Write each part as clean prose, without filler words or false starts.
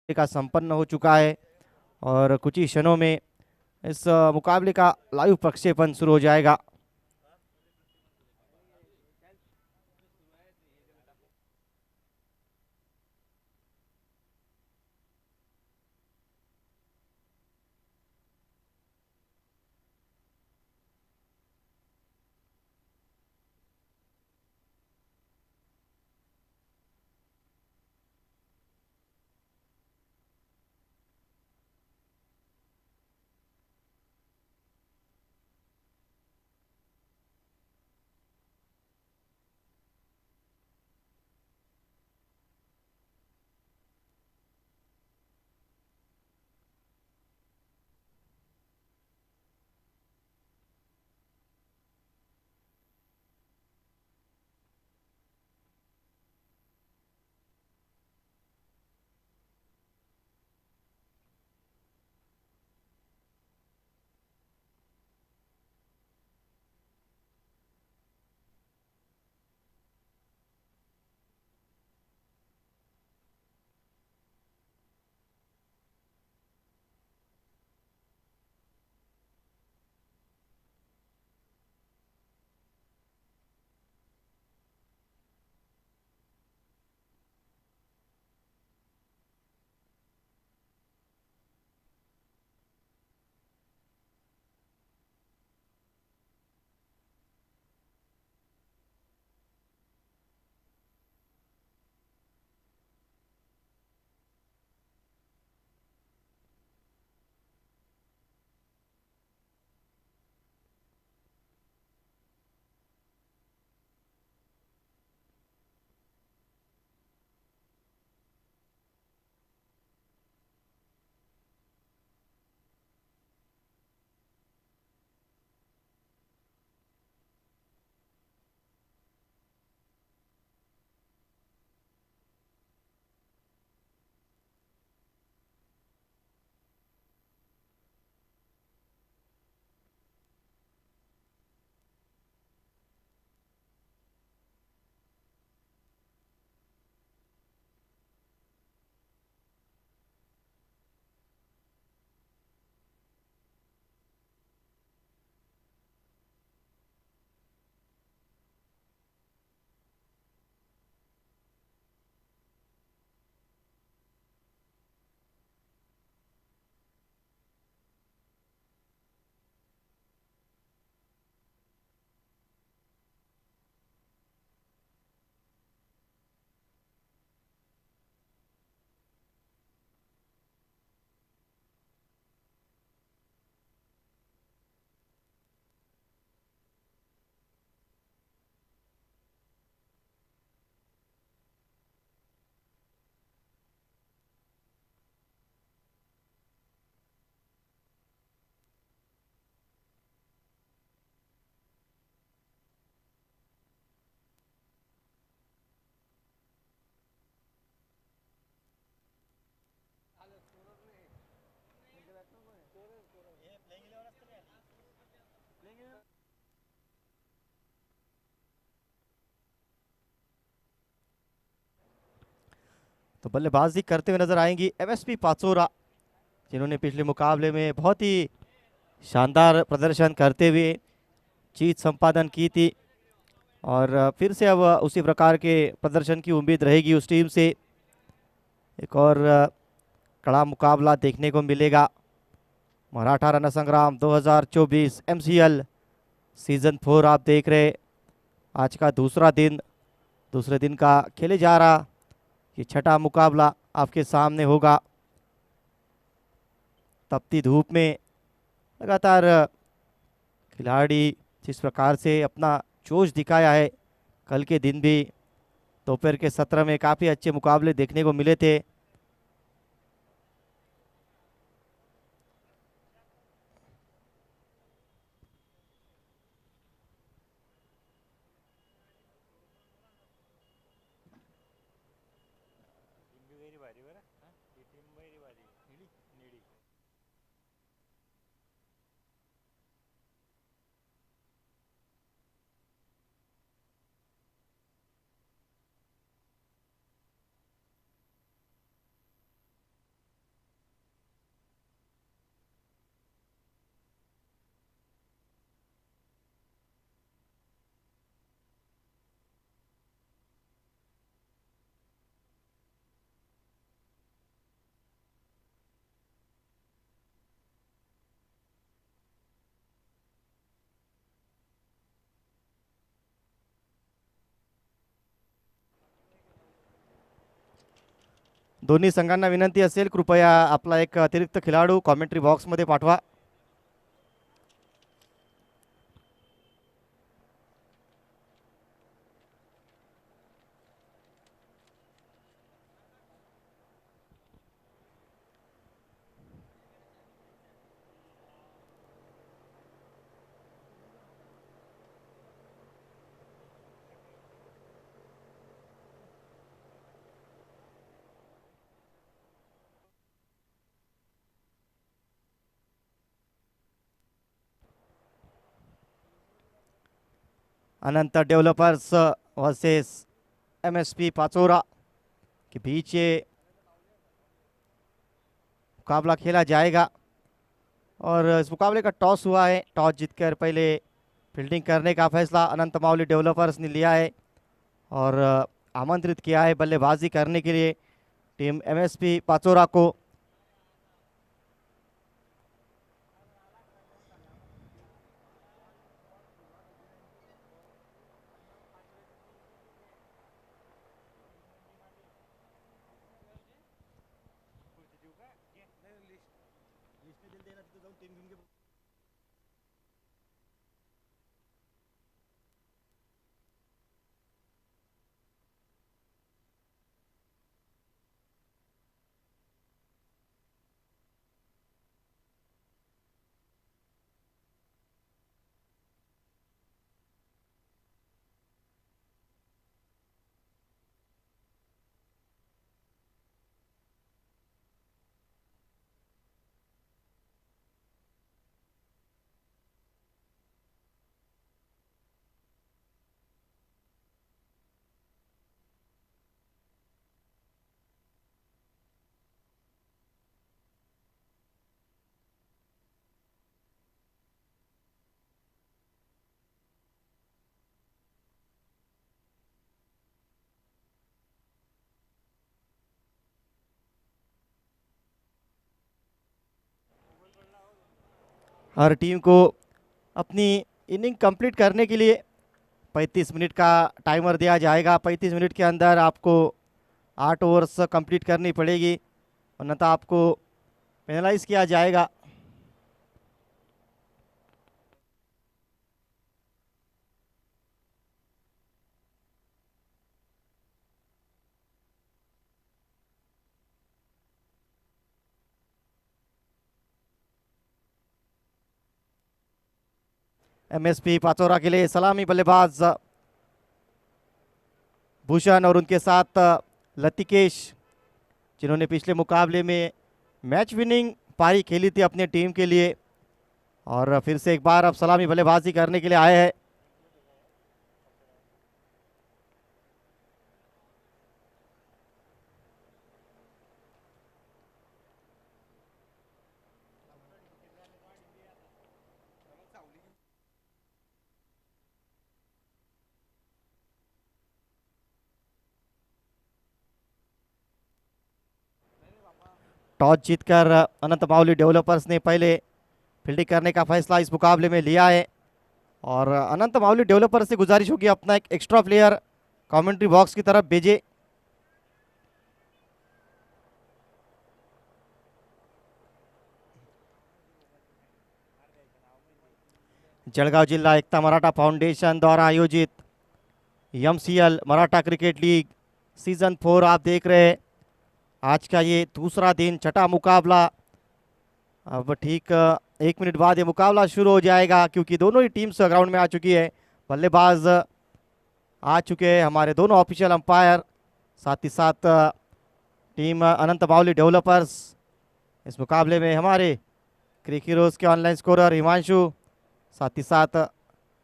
का संपन्न हो चुका है और कुछ ही क्षणों में इस मुकाबले का लाइव प्रक्षेपण शुरू हो जाएगा। तो बल्लेबाजी करते हुए नजर आएंगी एमएसपी पाचोरा, जिन्होंने पिछले मुकाबले में बहुत ही शानदार प्रदर्शन करते हुए जीत संपादन की थी और फिर से अब उसी प्रकार के प्रदर्शन की उम्मीद रहेगी उस टीम से। एक और कड़ा मुकाबला देखने को मिलेगा। मराठा रण संग्राम 2024 एमसीएल सीजन 4 आप देख रहे। आज का दूसरे दिन का खेले जा रहा ये छठा मुकाबला आपके सामने होगा। तपती धूप में लगातार खिलाड़ी जिस प्रकार से अपना जोश दिखाया है, कल के दिन भी दोपहर के सत्र में काफ़ी अच्छे मुकाबले देखने को मिले थे। दोन्ही संघांना विनंती असेल, कृपया आपला एक अतिरिक्त खेळाडू कॉमेंट्री बॉक्समध्ये पाठवा. अनंत डेवलपर्स वर्सेस एमएसपी पाचोरा के बीच ये मुकाबला खेला जाएगा. और इस मुकाबले का टॉस हुआ है. टॉस जीतकर पहले फील्डिंग करने का फैसला अनंत माउली डेवलपर्स ने लिया है और आमंत्रित किया है बल्लेबाजी करने के लिए टीम एमएसपी पाचोरा को. हर टीम को अपनी इनिंग कंप्लीट करने के लिए 35 मिनट का टाइमर दिया जाएगा. 35 मिनट के अंदर आपको 8 ओवर्स कंप्लीट करनी पड़ेगी, अन्यथा आपको पेनलाइज किया जाएगा. एमएसपी पाचोरा के लिए सलामी बल्लेबाज भूषण और उनके साथ लतिकेश, जिन्होंने पिछले मुकाबले में मैच विनिंग पारी खेली थी अपने टीम के लिए और फिर से एक बार अब सलामी बल्लेबाजी करने के लिए आए हैं. टॉस जीतकर अनंत माउली डेवलपर्स ने पहले फील्डिंग करने का फैसला इस मुकाबले में लिया है और अनंत माउली डेवलपर्स से गुजारिश होगी अपना एक एक्स्ट्रा प्लेयर कमेंट्री बॉक्स की तरफ भेजे. जळगाव जिला एकता मराठा फाउंडेशन द्वारा आयोजित MCL Maratha cricket league season 4 आप देख रहे हैं. आज का ये दूसरा दिन, छठा मुकाबला. अब ठीक 1 मिनट बाद ये मुकाबला शुरू हो जाएगा क्योंकि दोनों ही टीम्स ग्राउंड में आ चुकी है. बल्लेबाज आ चुके हैं, हमारे दोनों ऑफिशियल अंपायर, साथ ही साथ टीम अनंत माउली डेवलपर्स. इस मुकाबले में हमारे क्रिक हीरोज के ऑनलाइन स्कोरर हिमांशु, साथ ही साथ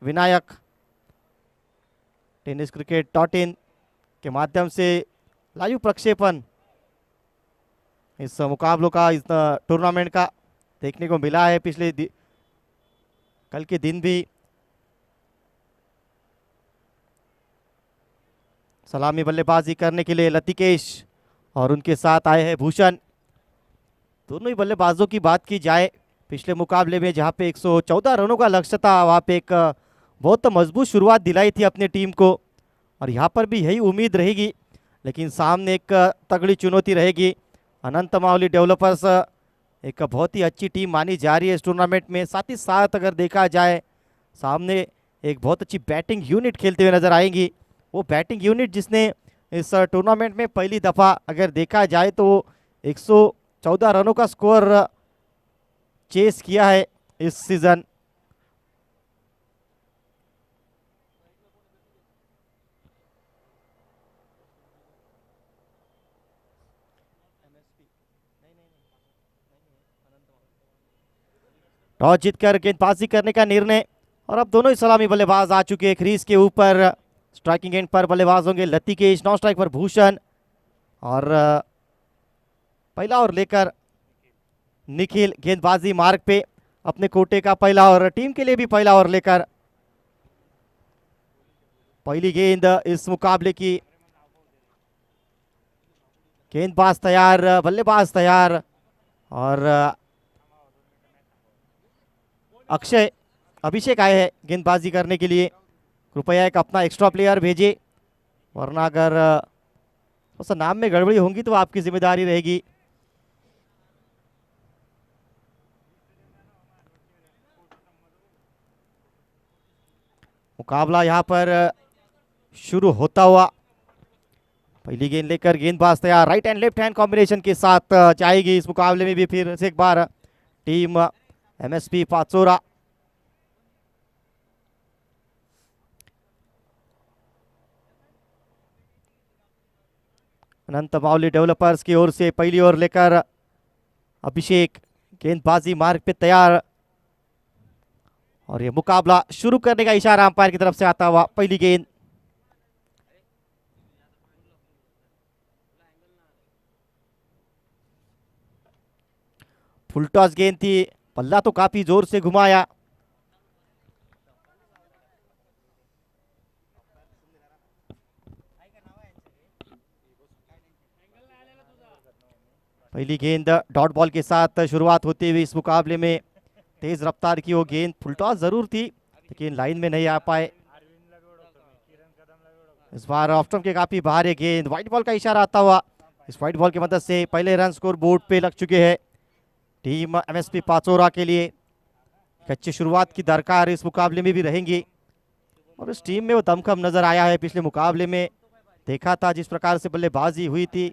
विनायक tenniscricket.in के माध्यम से लाइव प्रक्षेपण इस मुकाबलों का, इस टूर्नामेंट का देखने को मिला है. पिछले कल के दिन भी सलामी बल्लेबाजी करने के लिए लतिकेश और उनके साथ आए हैं भूषण. दोनों ही बल्लेबाजों की बात की जाए, पिछले मुकाबले में जहां पे 114 रनों का लक्ष्य था, वहां पे एक बहुत मजबूत शुरुआत दिलाई थी अपने टीम को और यहां पर भी यही उम्मीद रहेगी लेकिन सामने एक तगड़ी चुनौती रहेगी। अनंत मावली डेवलपर्स एक बहुत ही अच्छी टीम मानी जा रही है इस टूर्नामेंट में। साथ ही साथ अगर देखा जाए सामने एक बहुत अच्छी बैटिंग यूनिट खेलते हुए नजर आएंगी। वो बैटिंग यूनिट जिसने इस टूर्नामेंट में पहली दफ़ा अगर देखा जाए तो 114 रनों का स्कोर चेस किया है इस सीजन। टॉस जीतकर गेंदबाजी करने का निर्णय और अब दोनों ही सलामी बल्लेबाज आ चुके हैं क्रीज के ऊपर। स्ट्राइकिंग एंड पर बल्लेबाज होंगे लतिकेश, नॉन स्ट्राइक पर भूषण और पहला ओवर लेकर निखिल गेंदबाजी मार्ग पे अपने कोटे का पहला और टीम के लिए भी पहला ओवर लेकर पहली गेंद इस मुकाबले की। गेंदबाज तैयार, बल्लेबाज तैयार और अक्षय अभिषेक आए हैं गेंदबाजी करने के लिए। कृपया एक अपना एक्स्ट्रा प्लेयर भेजिए, वरना अगर उस नाम में गड़बड़ी होंगी तो आपकी जिम्मेदारी रहेगी। मुकाबला यहां पर शुरू होता हुआ। पहली गेंद लेकर गेंदबाज तैयार, right and left hand combination के साथ जाएगी इस मुकाबले में भी फिर से एक बार टीम एमएसपी पाचोरा। अनंत मावली डेवलपर्स की ओर से पहली ओवर लेकर अभिषेक गेंदबाजी मार्ग पे तैयार और ये मुकाबला शुरू करने का इशारा अंपायर की तरफ से आता हुआ। पहली गेंद फुल टॉस गेंद थी, पल्ला तो काफी जोर से घुमाया। पहली गेंद डॉट बॉल के साथ शुरुआत होते हुए इस मुकाबले में तेज रफ्तार की वो गेंद फुल टॉस जरूर थी लेकिन लाइन में नहीं आ पाए। इस बार ऑफ स्टंप के काफी बाहर ये गेंद, व्हाइट बॉल का इशारा आता हुआ। इस व्हाइट बॉल की मदद से पहले रन स्कोर बोर्ड पे लग चुके हैं टीम एमएसपी पाचोरा के लिए। एक अच्छी शुरुआत की दरकार इस मुकाबले में भी रहेंगी और इस टीम में वो दमखम नजर आया है। पिछले मुकाबले में देखा था जिस प्रकार से बल्लेबाजी हुई थी।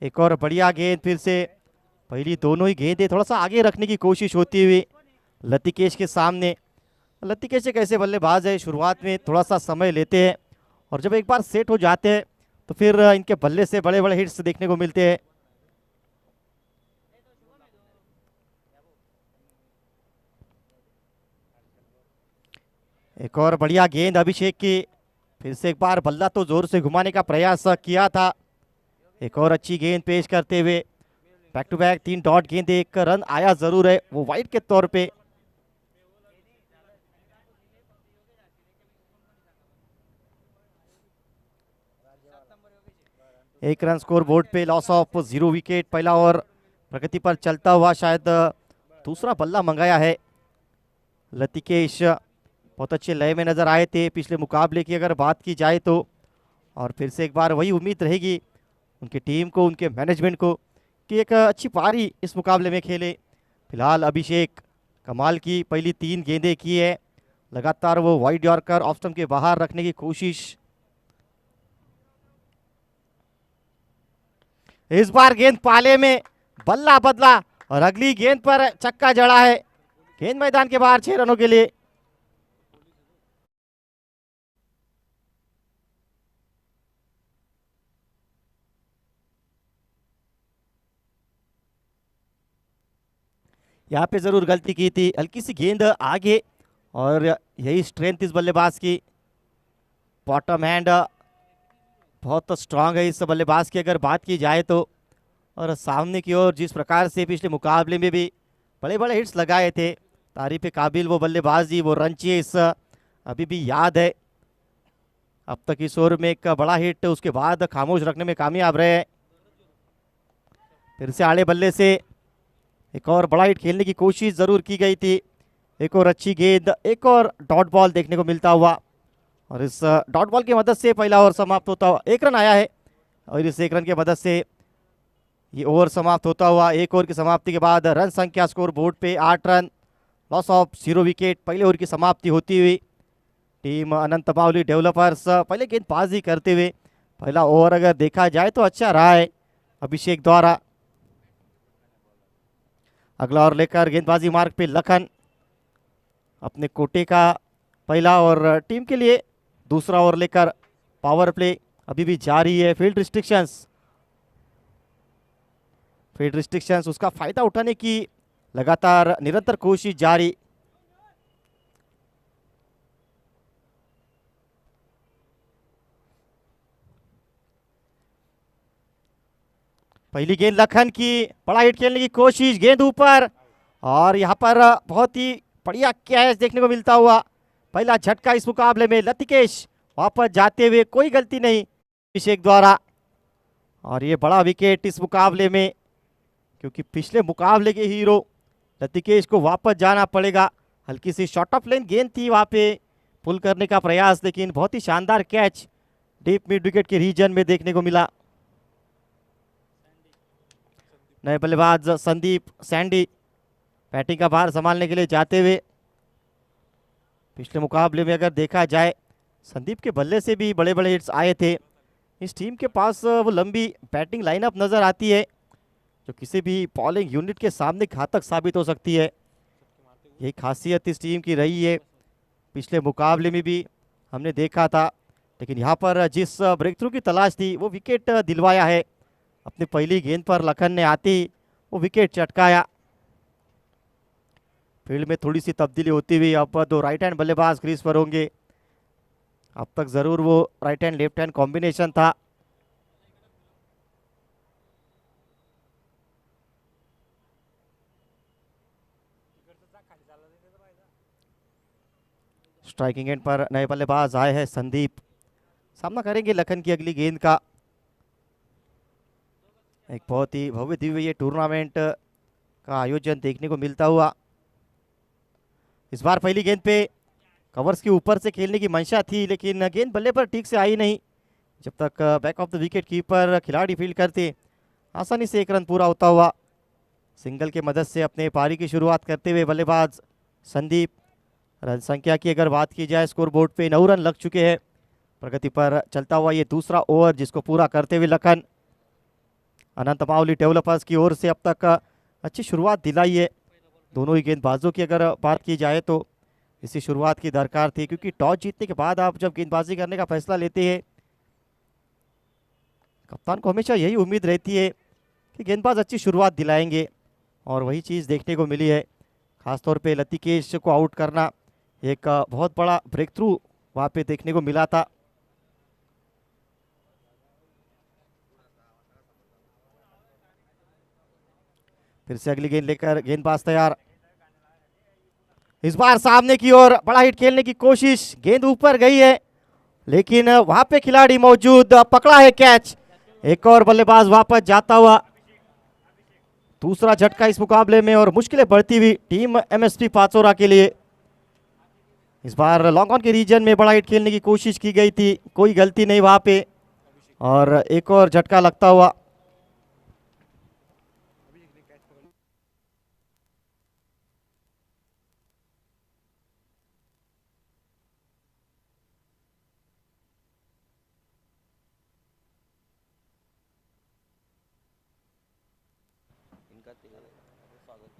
एक और बढ़िया गेंद, फिर से पहली दोनों ही गेंदें थोड़ा सा आगे रखने की कोशिश होती हुई लतिकेश के सामने। लतिकेश एक ऐसे बल्लेबाज है शुरुआत में थोड़ा सा समय लेते हैं और जब एक बार सेट हो जाते हैं तो फिर इनके बल्ले से बड़े बड़े हिट्स देखने को मिलते हैं। एक और बढ़िया गेंद अभिषेक की, फिर से एक बार बल्ला तो जोर से घुमाने का प्रयास किया था। एक और अच्छी गेंद पेश करते हुए बैक टू बैक 3 डॉट गेंद, एक रन आया जरूर है वो वाइड के तौर पे। एक रन स्कोर बोर्ड पे, लॉस ऑफ 0 विकेट। पहला ओवर प्रगति पर चलता हुआ, शायद दूसरा बल्ला मंगाया है लतिकेश। बहुत अच्छे लय में नजर आए थे पिछले मुकाबले की अगर बात की जाए तो, और फिर से एक बार वही उम्मीद रहेगी उनकी टीम को, उनके मैनेजमेंट को कि एक अच्छी पारी इस मुकाबले में खेले। फिलहाल अभिषेक कमाल की पहली 3 गेंदें की है, लगातार वो वाइड यॉर्कर ऑफ स्टंप के बाहर रखने की कोशिश। इस बार गेंद पाले में, बल्ला बदला और अगली गेंद पर छक्का जड़ा है। गेंद मैदान के बाहर 6 रनों के लिए। यहाँ पे जरूर गलती की थी, हल्की सी गेंद आगे और यही स्ट्रेंथ इस बल्लेबाज की। बॉटम हैंड बहुत स्ट्रांग है इस बल्लेबाज की अगर बात की जाए तो, और सामने की ओर जिस प्रकार से पिछले मुकाबले में भी बड़े बड़े हिट्स लगाए थे, तारीफ काबिल वो बल्लेबाजी, वो रन चेस अभी भी याद है। अब तक इस ओवर में एक बड़ा हिट, उसके बाद खामोश रखने में कामयाब रहे। फिर से आड़े बल्ले से एक और बड़ा हिट खेलने की कोशिश जरूर की गई थी। एक और अच्छी गेंद, एक और डॉट बॉल देखने को मिलता हुआ और इस डॉट बॉल की मदद से पहला ओवर समाप्त होता हुआ 1 रन आया है और इस 1 रन की मदद से ये ओवर समाप्त होता हुआ 1 ओवर की समाप्ति के बाद रन संख्या स्कोर बोर्ड पे 8 रन, लॉस ऑफ 0 विकेट। पहले ओवर की समाप्ति होती हुई टीम अनंत मावली डेवलपर्स पहले गेंदबाजी करते हुए पहला ओवर अगर देखा जाए तो अच्छा रहा है अभिषेक द्वारा। अगला ओवर लेकर गेंदबाजी मार्ग पे लखन अपने कोटे का पहला और टीम के लिए दूसरा ओवर लेकर पावर प्ले अभी भी जारी है। फील्ड रिस्ट्रिक्शंस उसका फायदा उठाने की लगातार निरंतर कोशिश जारी। पहली गेंद लखन की, बड़ा हिट खेलने की कोशिश, गेंद ऊपर और यहां पर बहुत ही बढ़िया कैच देखने को मिलता हुआ। पहला झटका इस मुकाबले में, लतिकेश वापस जाते हुए, कोई गलती नहीं अभिषेक द्वारा। और ये बड़ा विकेट इस मुकाबले में, क्योंकि पिछले मुकाबले के हीरो लतिकेश को वापस जाना पड़ेगा। हल्की सी शॉर्ट ऑफ लेन गेंद थी, वहां पे पुल करने का प्रयास, लेकिन बहुत ही शानदार कैच डीप मिड विकेट के रीजन में देखने को मिला। नए बल्लेबाज संदीप सैंडी बैटिंग का भार संभालने के लिए जाते हुए। पिछले मुकाबले में अगर देखा जाए संदीप के बल्ले से भी बड़े बड़े हिट्स आए थे। इस टीम के पास वो लंबी बैटिंग लाइनअप नज़र आती है जो किसी भी बॉलिंग यूनिट के सामने घातक साबित हो सकती है। यही खासियत इस टीम की रही है, पिछले मुकाबले में भी हमने देखा था। लेकिन यहाँ पर जिस ब्रेक थ्रू की तलाश थी वो विकेट दिलवाया है। अपनी पहली गेंद पर लखन ने आते ही वो विकेट चटकाया। फील्ड में थोड़ी सी तब्दीली होती हुई अब 2 राइट हैंड बल्लेबाज क्रीज पर होंगे। अब तक जरूर वो right hand left hand combination था। स्ट्राइकिंग एंड पर नए बल्लेबाज आए हैं संदीप, सामना करेंगे लखन की अगली गेंद का। एक बहुत ही भव्य दिव्य ये टूर्नामेंट का आयोजन देखने को मिलता हुआ। इस बार पहली गेंद पे कवर्स के ऊपर से खेलने की मंशा थी, लेकिन गेंद बल्ले पर ठीक से आई नहीं। जब तक back of the wicket keeper खिलाड़ी फील्ड करते, आसानी से 1 रन पूरा होता हुआ। सिंगल के मदद से अपने पारी की शुरुआत करते हुए बल्लेबाज संदीप। रन संख्या की अगर बात की जाए स्कोर बोर्ड पे 9 रन लग चुके हैं। प्रगति पर चलता हुआ ये दूसरा ओवर जिसको पूरा करते हुए लखन अनंत मावली डेवलपर्स की ओर से अब तक अच्छी शुरुआत दिलाई है। दोनों ही गेंदबाजों की अगर बात की जाए तो इसी शुरुआत की दरकार थी, क्योंकि टॉस जीतने के बाद आप जब गेंदबाजी करने का फैसला लेते हैं, कप्तान को हमेशा यही उम्मीद रहती है कि गेंदबाज अच्छी शुरुआत दिलाएंगे, और वही चीज़ देखने को मिली है। खासतौर पे लतिकेश को आउट करना एक बहुत बड़ा ब्रेक थ्रू वहाँ पे देखने को मिला था। फिर से अगली गेंद लेकर गेंदबाज तैयार। इस बार सामने की ओर बड़ा हिट खेलने की कोशिश, गेंद ऊपर गई है लेकिन वहां पे खिलाड़ी मौजूद, पकड़ा है कैच। एक और बल्लेबाज वापस जाता हुआ। दूसरा झटका इस मुकाबले में और मुश्किलें बढ़ती हुई टीम एमएसपी पाचोरा के लिए। इस बार लॉन्ग ऑन के रीजन में बड़ा हिट खेलने की कोशिश की गई थी, कोई गलती नहीं वहां पे, और एक और झटका लगता हुआ।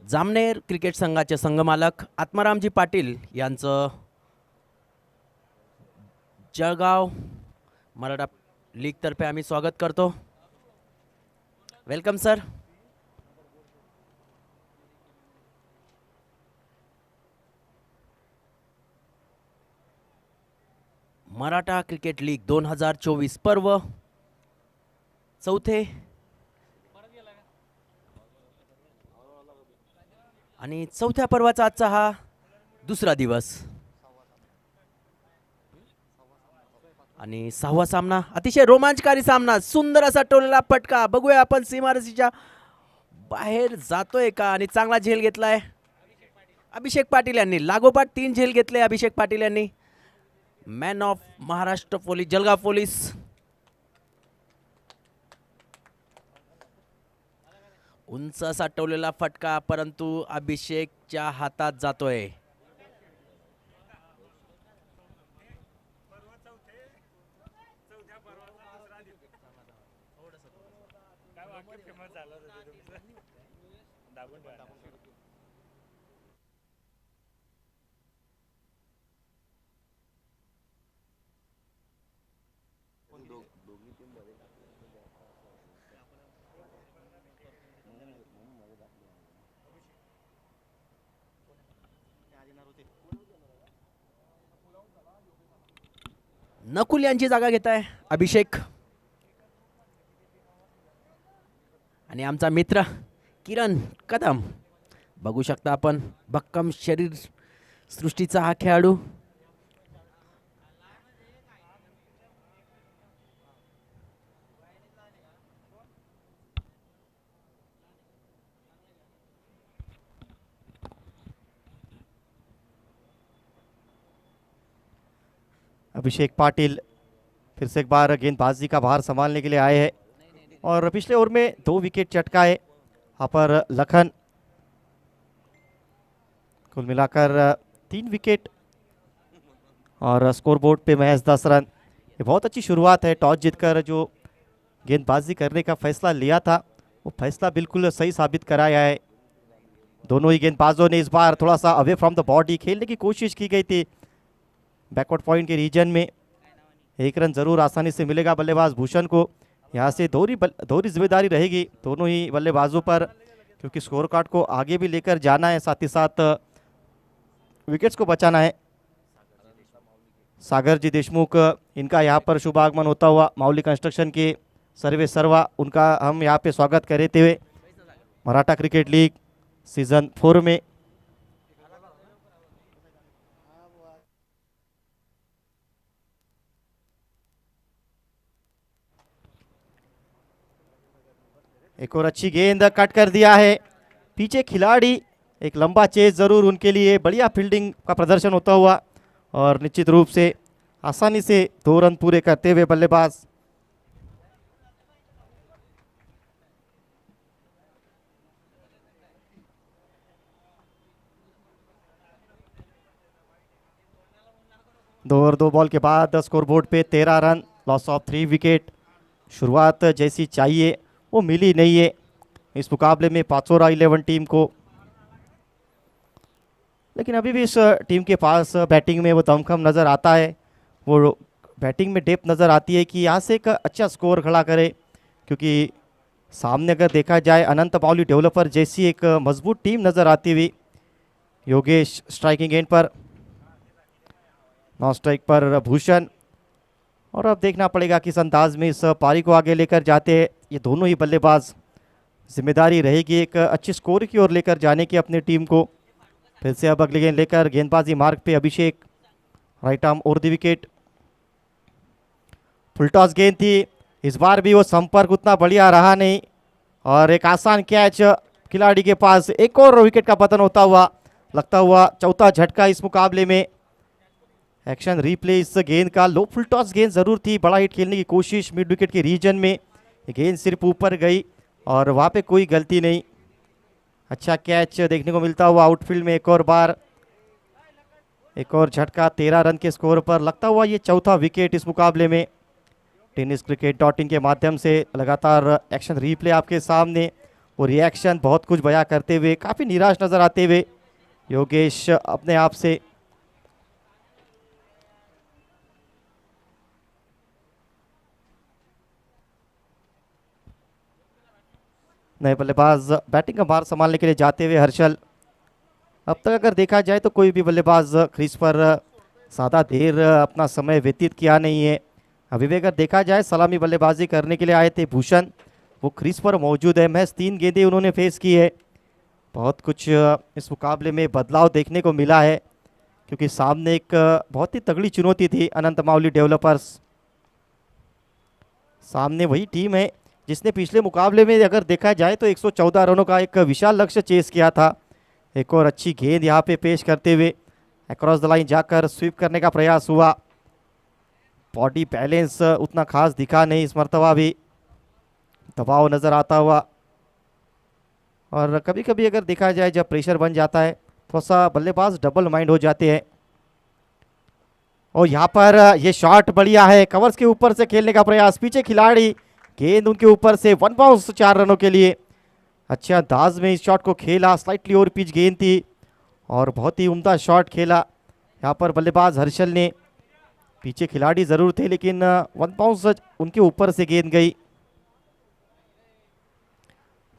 जामनेर क्रिकेट संघाचे संघमालक आत्मारामजी पाटील यांचं जळगाव मराठा लीग तर्फे आम्ही स्वागत करतो। Welcome sir. Maratha cricket league 2024 पर्व चौथे आणि चौथ्या पर्वाचा आजचा हा दुसरा दिवस आणि 6वा सामना, अतिशय रोमांचकारी सामना, सुंदर असा टोललेला पटका। बघूया आपण सीमारेषेच्या बाहेर जातोय का, आणि चांगला झेल घेतलाय अभिषेक पाटील यांनी। लागोपाठ 3 झेल घेतले अभिषेक पाटील यांनी। Man of Maharashtra police Jalgaon police. उंच असा टोलेला फटका परंतु अभिषेकच्या हातात जातोय. नकुल यांची जागा घेत आहे अभिषेक. आणि आमचा मित्र किरण कदम, बघू शकता आपण भक्कम शरीर सृष्टीचा हा खेळाडू. अभिषेक पाटिल फिर से एक बार गेंदबाजी का भार संभालने के लिए आए हैं और पिछले ओवर में 2 विकेट चटकाए यहाँ पर लखन. कुल मिलाकर 3 विकेट और स्कोरबोर्ड पे महज 10 रन. ये बहुत अच्छी शुरुआत है. टॉस जीतकर जो गेंदबाजी करने का फैसला लिया था वो फैसला बिल्कुल सही साबित कराया है. दोनों ही गेंदबाजों ने इस बार थोड़ा सा अवे फ्रॉम द बॉडी खेलने की कोशिश की गई थी. बैकवर्ड पॉइंट के रीजन में 1 रन जरूर आसानी से मिलेगा बल्लेबाज भूषण को. यहाँ से दोहरी जिम्मेदारी रहेगी दोनों ही बल्लेबाजों पर, क्योंकि स्कोर कार्ड को आगे भी लेकर जाना है, साथ ही साथ विकेट्स को बचाना है. सागर जी देशमुख, इनका यहाँ पर शुभ आगमन होता हुआ माउली कंस्ट्रक्शन के सर्वे सर्वा, उनका हम यहाँ पे स्वागत करते हुए मराठा क्रिकेट लीग सीजन 4 में एक और अच्छी गेंद कट कर दिया है. पीछे खिलाड़ी, एक लंबा चेज जरूर उनके लिए, बढ़िया फील्डिंग का प्रदर्शन होता हुआ और निश्चित रूप से आसानी से 2 रन पूरे करते हुए बल्लेबाज. दो और 2 बॉल के बाद स्कोरबोर्ड पे 13 रन, लॉस ऑफ 3 विकेट. शुरुआत जैसी चाहिए वो मिली नहीं है इस मुकाबले में पाचोरा 11 टीम को. लेकिन अभी भी इस टीम के पास बैटिंग में वो दमखम नज़र आता है, वो बैटिंग में डेप्थ नज़र आती है कि यहाँ से एक अच्छा स्कोर खड़ा करे. क्योंकि सामने अगर देखा जाए अनंत माउली डेवलपर जैसी एक मजबूत टीम नज़र आती हुई. योगेश स्ट्राइकिंग एंड पर, नॉन स्ट्राइक पर भूषण. और अब देखना पड़ेगा किस अंदाज में इस पारी को आगे लेकर जाते हैं ये दोनों ही बल्लेबाज. जिम्मेदारी रहेगी एक अच्छी स्कोर की ओर लेकर जाने की अपनी टीम को. फिर से अब अगली गेंद लेकर गेंदबाजी मार्ग पे Abhishek, right arm over the wicket. Full toss गेंद थी, इस बार भी वो संपर्क उतना बढ़िया रहा नहीं और एक आसान कैच खिलाड़ी के पास. एक और विकेट का पतन होता हुआ, लगता हुआ चौथा झटका इस मुकाबले में. एक्शन रीप्ले इस गेंद का. लो फुल टॉस गेंद जरूर थी, बड़ा हिट खेलने की कोशिश मिड विकेट के रीजन में. गेंद सिर्फ ऊपर गई और वहाँ पे कोई गलती नहीं. अच्छा कैच देखने को मिलता हुआ आउटफील्ड में एक और बार. एक और झटका 13 रन के स्कोर पर, लगता हुआ ये चौथा विकेट इस मुकाबले में. tenniscricket.in के माध्यम से लगातार एक्शन रीप्ले आपके सामने, वो रिएक्शन बहुत कुछ बयां करते हुए काफ़ी निराश नज़र आते हुए योगेश अपने आप से. नए बल्लेबाज बैटिंग का भार संभालने के लिए जाते हुए हर्षल. अब तक अगर देखा जाए तो कोई भी बल्लेबाज क्रीज पर ज़्यादा देर अपना समय व्यतीत किया नहीं है. अभी भी अगर देखा जाए सलामी बल्लेबाजी करने के लिए आए थे भूषण, वो क्रीज पर मौजूद है. महज 3 गेंदें उन्होंने फेस की है. बहुत कुछ इस मुकाबले में बदलाव देखने को मिला है, क्योंकि सामने एक बहुत ही तगड़ी चुनौती थी अनंत माउली डेवलपर्स. सामने वही टीम है जिसने पिछले मुकाबले में अगर देखा जाए तो 114 रनों का एक विशाल लक्ष्य चेस किया था. एक और अच्छी गेंद यहाँ पे पेश करते हुए अक्रॉस द लाइन जाकर स्वीप करने का प्रयास हुआ. बॉडी बैलेंस उतना खास दिखा नहीं इस मर्तबा भी, दबाव नज़र आता हुआ। और कभी कभी अगर देखा जाए जब प्रेशर बन जाता है थोड़ा सा बल्लेबाज डबल माइंड हो जाते हैं। और यहाँ पर ये शॉट बढ़िया है, कवर्स के ऊपर से खेलने का प्रयास, पीछे खिलाड़ी, गेंद उनके ऊपर से, 1 बाउंस 4 रनों के लिए। अच्छे अंदाज में इस शॉट को खेला, स्लाइटली ओवर पिच गेंद थी और बहुत ही उम्दा शॉट खेला यहाँ पर बल्लेबाज हर्षल ने। पीछे खिलाड़ी ज़रूर थे लेकिन 1 बाउंस उनके ऊपर से गेंद गई।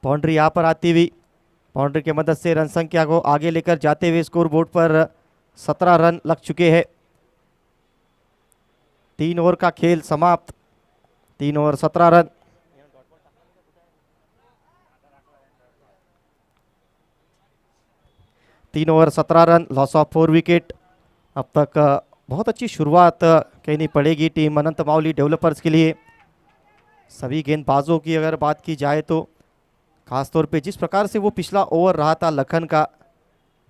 बाउंड्री यहाँ पर आती हुई, बाउंड्री की मदद से रन संख्या को आगे लेकर जाते हुए स्कोर बोर्ड पर 17 रन लग चुके हैं। 3 ओवर का खेल समाप्त, 3 ओवर 17 रन। तीन over 17 run, loss of 4 wicket. अब तक बहुत अच्छी शुरुआत कहनी पड़ेगी टीम अनंत मावली डेवलपर्स के लिए। सभी गेंदबाजों की अगर बात की जाए तो खासतौर पे जिस प्रकार से वो पिछला ओवर रहा था लखन का,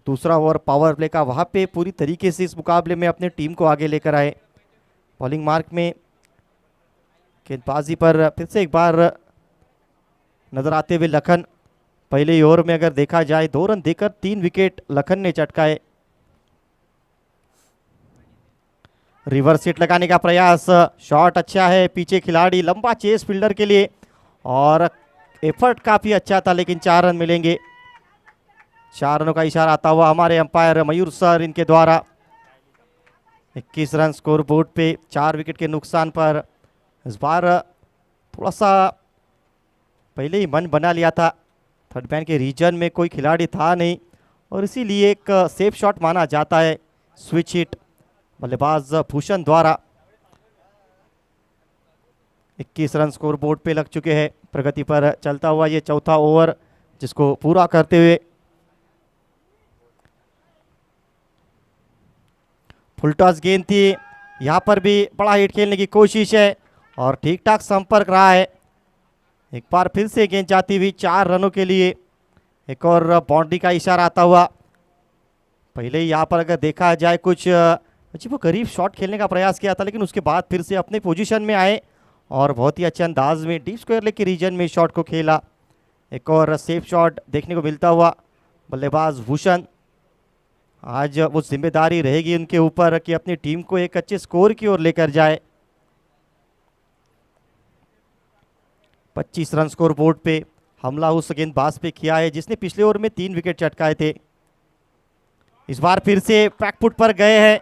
दूसरा ओवर पावर प्ले का, वहाँ पे पूरी तरीके से इस मुकाबले में अपने टीम को आगे लेकर आए। बॉलिंग मार्क में गेंदबाजी पर फिर से एक बार नजर आते हुए लखन। पहले ही ओवर में अगर देखा जाए 2 रन देकर 3 विकेट लखन ने चटकाए। रिवर्स हिट लगाने का प्रयास, शॉट अच्छा है, पीछे खिलाड़ी, लंबा चेस फील्डर के लिए और एफर्ट काफी अच्छा था लेकिन 4 रन मिलेंगे। 4 रनों का इशारा आता हुआ हमारे अंपायर मयूर सर इनके द्वारा। 21 रन स्कोर बोर्ड पे 4 विकेट के नुकसान पर। इस बार थोड़ा सा पहले ही मन बना लिया था, थर्ड मैन के रीजन में कोई खिलाड़ी था नहीं और इसीलिए एक सेफ शॉट माना जाता है। स्विच हिट बल्लेबाज भूषण द्वारा। 21 रन स्कोर बोर्ड पे लग चुके हैं। प्रगति पर चलता हुआ ये चौथा ओवर जिसको पूरा करते हुए फुल टॉस गेंद थी, यहाँ पर भी बड़ा हिट खेलने की कोशिश है और ठीक ठाक संपर्क रहा है। एक बार फिर से गेंद जाती हुई 4 रनों के लिए। एक और बाउंड्री का इशारा आता हुआ। पहले ही यहाँ पर अगर देखा जाए कुछ वो करीब शॉट खेलने का प्रयास किया था लेकिन उसके बाद फिर से अपने पोजीशन में आए और बहुत ही अच्छे अंदाज में डीप स्क्वायर लेग के रीजन में शॉट को खेला। एक और सेफ शॉट देखने को मिलता हुआ बल्लेबाज भूषण। आज वो जिम्मेदारी रहेगी उनके ऊपर कि अपनी टीम को एक अच्छे स्कोर की ओर लेकर जाए। 25 रन स्कोर बोर्ड पे। हमला उस गेंदबाज पे किया है जिसने पिछले ओवर में 3 विकेट चटकाए थे। इस बार फिर से बैकफुट पर गए हैं।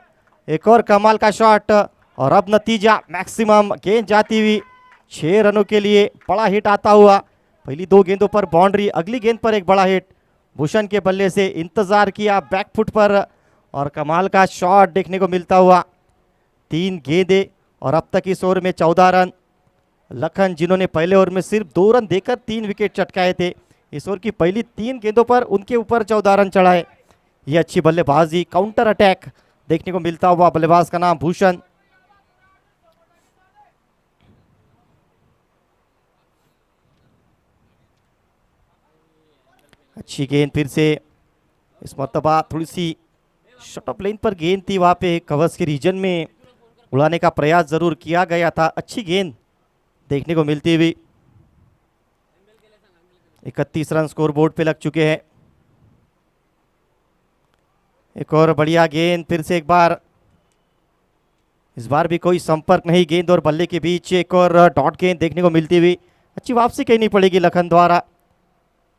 एक और कमाल का शॉट और अब नतीजा मैक्सिमम, गेंद जाती हुई 6 रनों के लिए। बड़ा हिट आता हुआ, पहली 2 गेंदों पर बाउंड्री, अगली गेंद पर एक बड़ा हिट। भूषण के बल्ले से इंतजार किया बैकफुट पर और कमाल का शॉट देखने को मिलता हुआ। 3 गेंदें और अब तक इस ओवर में 14 रन। लखन जिन्होंने पहले ओवर में सिर्फ 2 रन देकर 3 विकेट चटकाए थे, इस ओवर की पहली 3 गेंदों पर उनके ऊपर 14 रन चढ़ाए। ये अच्छी बल्लेबाजी, काउंटर अटैक देखने को मिलता हुआ। बल्लेबाज का नाम भूषण। अच्छी गेंद फिर से, इस मर्तबा थोड़ी सी शॉर्ट ऑफ लाइन पर गेंद थी, वहाँ पे कवर्स के रीजन में उड़ाने का प्रयास जरूर किया गया था। अच्छी गेंद देखने को मिलती हुई। 31 रन स्कोर बोर्ड पे लग चुके हैं। एक और बढ़िया गेंद फिर से एक बार, इस बार भी कोई संपर्क नहीं गेंद और बल्ले के बीच। एक और डॉट गेंद देखने को मिलती हुई। अच्छी वापसी कहनी पड़ेगी लखन द्वारा।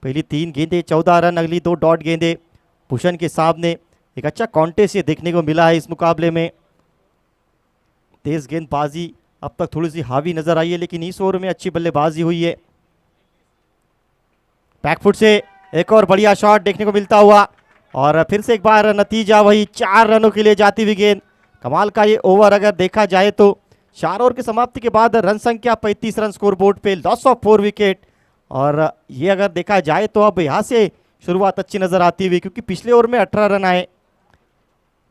पहली 3 गेंदें 14 रन, अगली 2 डॉट गेंदें। भूषण के सामने एक अच्छा कॉन्टेस्ट ये देखने को मिला है इस मुकाबले में। तेज गेंदबाजी अब तक थोड़ी सी हावी नजर आई है लेकिन इस ओवर में अच्छी बल्लेबाजी हुई है। बैकफुट से एक और बढ़िया शॉट देखने को मिलता हुआ और फिर से एक बार नतीजा वही, 4 रनों के लिए जाती हुई गेंद। कमाल का ये ओवर अगर देखा जाए तो 4 ओवर की समाप्ति के बाद रन संख्या 35 रन स्कोर बोर्ड पे, लॉस ऑफ 4 विकेट। और ये अगर देखा जाए तो अब यहाँ से शुरुआत अच्छी नजर आती हुई क्योंकि पिछले ओवर में 18 रन आए,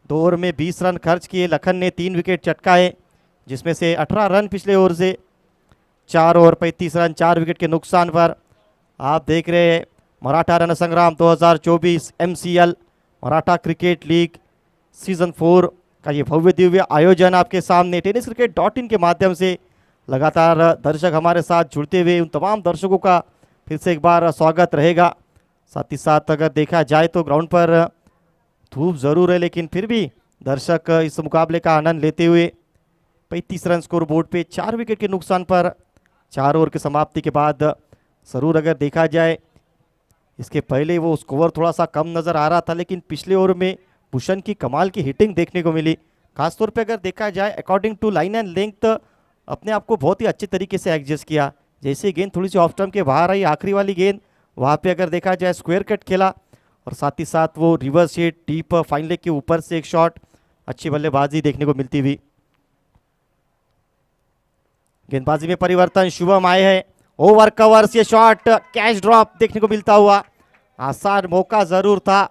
2 ओवर में 20 रन खर्च किए। लखन ने 3 विकेट चटकाए जिसमें से 18 रन पिछले ओवर से। 4 ओवर 35 रन, 4 विकेट के नुकसान पर। आप देख रहे हैं मराठा रण संग्राम 2024 MCL Maratha cricket league season 4 का ये भव्य दिव्य आयोजन आपके सामने tenniscricket.in के माध्यम से लगातार दर्शक हमारे साथ जुड़ते हुए उन तमाम दर्शकों का फिर से एक बार स्वागत रहेगा। साथ ही साथ अगर देखा जाए तो ग्राउंड पर धूप ज़रूर है, लेकिन फिर भी दर्शक इस मुकाबले का आनंद लेते हुए 35 रन स्कोर बोर्ड पे 4 विकेट के नुकसान पर 4 ओवर की समाप्ति के बाद ज़रूर अगर देखा जाए इसके पहले वो स्कोर थोड़ा सा कम नज़र आ रहा था, लेकिन पिछले ओवर में भूषण की कमाल की हिटिंग देखने को मिली। खासतौर पे अगर देखा जाए according to line and length अपने आप को बहुत ही अच्छे तरीके से एडजस्ट किया। जैसे गेंद थोड़ी सी ऑफ स्टंप के बाहर आई आखिरी वाली गेंद, वहाँ पे अगर देखा जाए स्क्वायर कट खेला और साथ ही साथ वो reverse hit deep fine leg के ऊपर से एक शॉट, अच्छी बल्लेबाजी देखने को मिलती हुई। गेंदबाजी में परिवर्तन शुभम आए हैं, ओवर कवर्स, ये शॉट कैच ड्रॉप देखने को मिलता हुआ। आसान मौका जरूर था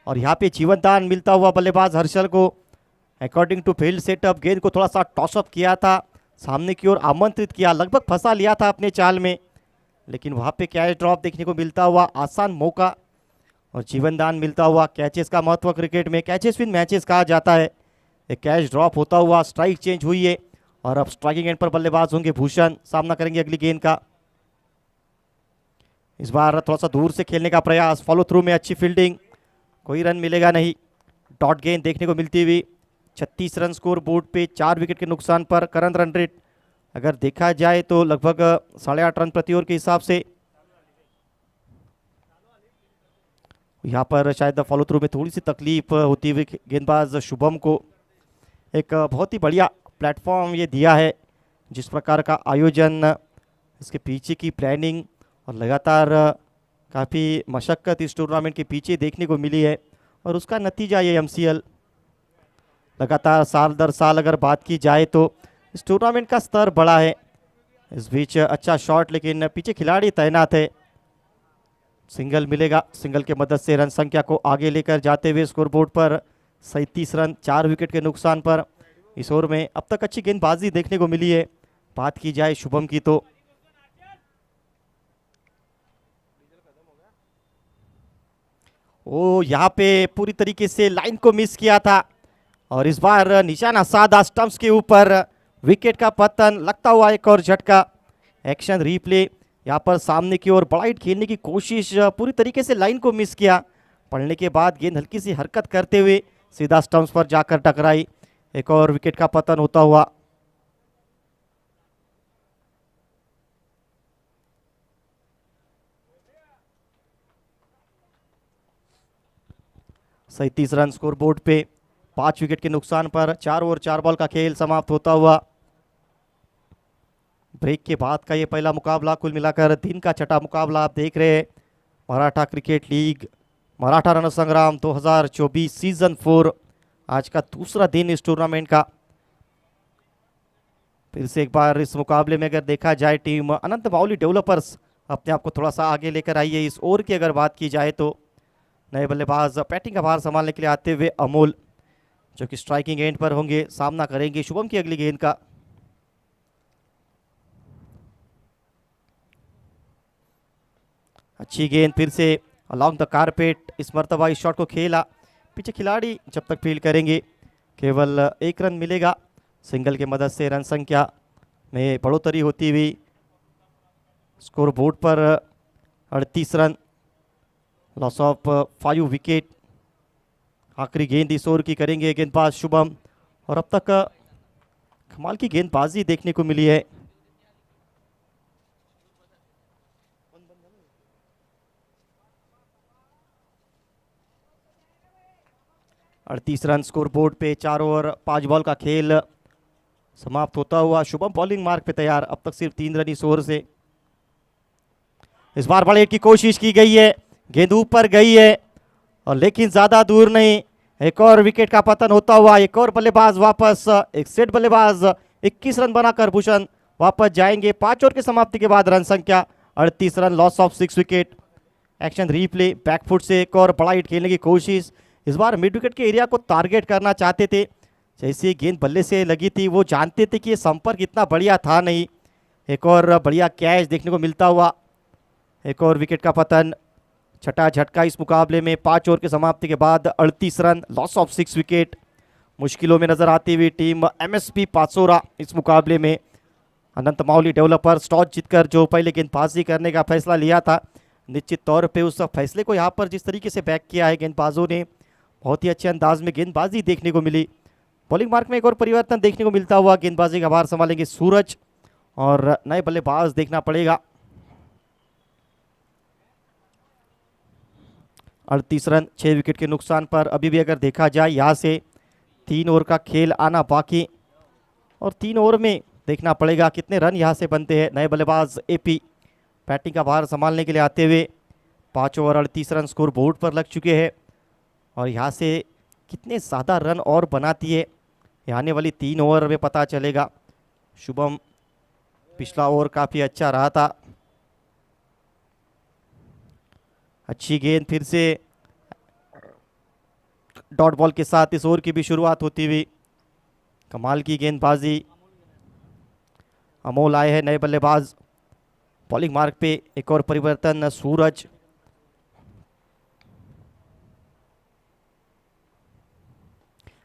और यहाँ पे जीवन दान मिलता हुआ बल्लेबाज हर्षल को। अकॉर्डिंग टू फील्ड सेटअप गेंद को थोड़ा सा टॉसअप किया था, सामने की ओर आमंत्रित किया, लगभग फंसा लिया था अपने चाल में, लेकिन वहाँ पे कैच ड्रॉप देखने को मिलता हुआ, आसान मौका और जीवन दान मिलता हुआ। कैचेस का महत्व क्रिकेट में कैचेस विन मैचेस कहा जाता है। एक कैच ड्रॉप होता हुआ स्ट्राइक चेंज हुई है और अब स्ट्राइकिंग एंड पर बल्लेबाज होंगे भूषण, सामना करेंगे अगली गेंद का। इस बार थोड़ा सा दूर से खेलने का प्रयास, फॉलो थ्रू में अच्छी फील्डिंग, कोई रन मिलेगा नहीं। डॉट गेंद देखने को मिलती हुई। 36 रन स्कोर बोर्ड पे 4 विकेट के नुकसान पर। करंट रन रेट अगर देखा जाए तो लगभग 8.5 रन प्रति ओवर के हिसाब से। यहाँ पर शायद फॉलो थ्रू में थोड़ी सी तकलीफ होती हुई गेंदबाज शुभम को। एक बहुत ही बढ़िया प्लेटफॉर्म ये दिया है, जिस प्रकार का आयोजन, इसके पीछे की प्लानिंग और लगातार काफ़ी मशक्क़त इस टूर्नामेंट के पीछे देखने को मिली है और उसका नतीजा ये MCL लगातार साल दर साल अगर बात की जाए तो इस टूर्नामेंट का स्तर बड़ा है। इस बीच अच्छा शॉट, लेकिन पीछे खिलाड़ी तैनात है। सिंगल मिलेगा, सिंगल के मदद से रन संख्या को आगे लेकर जाते हुए स्कोर बोर्ड पर 37 रन 4 विकेट के नुकसान पर। इस ओवर में अब तक अच्छी गेंदबाजी देखने को मिली है। बात की जाए शुभम की तो वो यहाँ पे पूरी तरीके से लाइन को मिस किया था और इस बार निशाना साधा स्टंप्स के ऊपर, विकेट का पतन, लगता हुआ एक और झटका। एक्शन रीप्ले, यहाँ पर सामने की ओर बड़ा हिट खेलने की कोशिश, पूरी तरीके से लाइन को मिस किया। पड़ने के बाद गेंद हल्की सी हरकत करते हुए सीधा स्टंप्स पर जाकर टकराई, एक और विकेट का पतन होता हुआ। सैंतीस रन स्कोर बोर्ड पे 5 विकेट के नुकसान पर 4 ओवर 4 बॉल का खेल समाप्त होता हुआ। ब्रेक के बाद का ये पहला मुकाबला, कुल मिलाकर दिन का छठा मुकाबला आप देख रहे हैं। मराठा क्रिकेट लीग मराठा रण संग्राम 2024 सीजन 4, आज का दूसरा दिन इस टूर्नामेंट का। फिर से एक बार इस मुकाबले में अगर देखा जाए टीम अनंत बाउली डेवलपर्स अपने आप को थोड़ा सा आगे लेकर आई है। इस ओवर की अगर बात की जाए तो नए बल्लेबाज बैटिंग का भार संभालने के लिए आते हुए अमोल, जो कि स्ट्राइकिंग एंड पर होंगे, सामना करेंगे शुभम की अगली गेंद का। अच्छी गेंद फिर से अलॉन्ग द कारपेट, इस मर्तबा इस शॉट को खेला, पीछे खिलाड़ी जब तक फील्ड करेंगे केवल 1 रन मिलेगा। सिंगल के मदद से रन संख्या में बढ़ोतरी होती हुई स्कोर बोर्ड पर 38 रन, लॉस ऑफ 5 विकेट। आखिरी गेंद इस ओवर की करेंगे गेंदबाज शुभम और अब तक कमाल की गेंदबाजी देखने को मिली है। अड़तीस रन स्कोर बोर्ड पे 4 ओवर 5 बॉल का खेल समाप्त होता हुआ। शुभम बॉलिंग मार्क पे तैयार, अब तक सिर्फ 3 रन इस ओवर से। इस बार बड़े हिट की कोशिश की गई है, गेंद ऊपर गई है और लेकिन ज्यादा दूर नहीं। एक और विकेट का पतन होता हुआ, एक और बल्लेबाज वापस, एक सेट बल्लेबाज 21 रन बनाकर भूषण वापस जाएंगे। 5 ओवर की समाप्ति के बाद रन संख्या 38 run, loss of 6 wicket. Action replay, back foot से एक और बड़ा हिट खेलने की कोशिश, इस बार मिड विकेट के एरिया को टारगेट करना चाहते थे। जैसे गेंद बल्ले से लगी थी, वो जानते थे कि ये संपर्क इतना बढ़िया था नहीं। एक और बढ़िया कैच देखने को मिलता हुआ, एक और विकेट का पतन। छठा झटका इस मुकाबले में 5 ओवर की समाप्ति के बाद 38 रन, लॉस ऑफ 6 विकेट। मुश्किलों में नजर आती हुई टीम एमएसपी पाचोरा इस मुकाबले में। अनंत माउली डेवलपर्स टॉस जीतकर जो पहले गेंदबाजी करने का फैसला लिया था, निश्चित तौर पे उस फैसले को यहाँ पर जिस तरीके से बैक किया है गेंदबाजों ने, बहुत ही अच्छे अंदाज में गेंदबाजी देखने को मिली। बॉलिंग मार्क में एक और परिवर्तन देखने को मिलता हुआ, गेंदबाजी का भार संभालेंगे सूरज और नए बल्लेबाज देखना पड़ेगा। 38 रन 6 विकेट के नुकसान पर अभी भी अगर देखा जाए यहाँ से 3 ओवर का खेल आना बाकी, और 3 ओवर में देखना पड़ेगा कितने रन यहाँ से बनते हैं। नए बल्लेबाज एपी बैटिंग का भार संभालने के लिए आते हुए 5 ओवर 38 रन स्कोर बोर्ड पर लग चुके हैं, और यहाँ से कितने ज़्यादा रन और बनाती है ये आने वाली 3 ओवर में पता चलेगा। शुभम पिछला ओवर काफ़ी अच्छा रहा था, अच्छी गेंद फिर से डॉट बॉल के साथ इस ओवर की भी शुरुआत होती हुई। कमाल की गेंदबाजी, अमोल आए हैं नए बल्लेबाज। बॉलिंग मार्क पे एक और परिवर्तन, सूरज।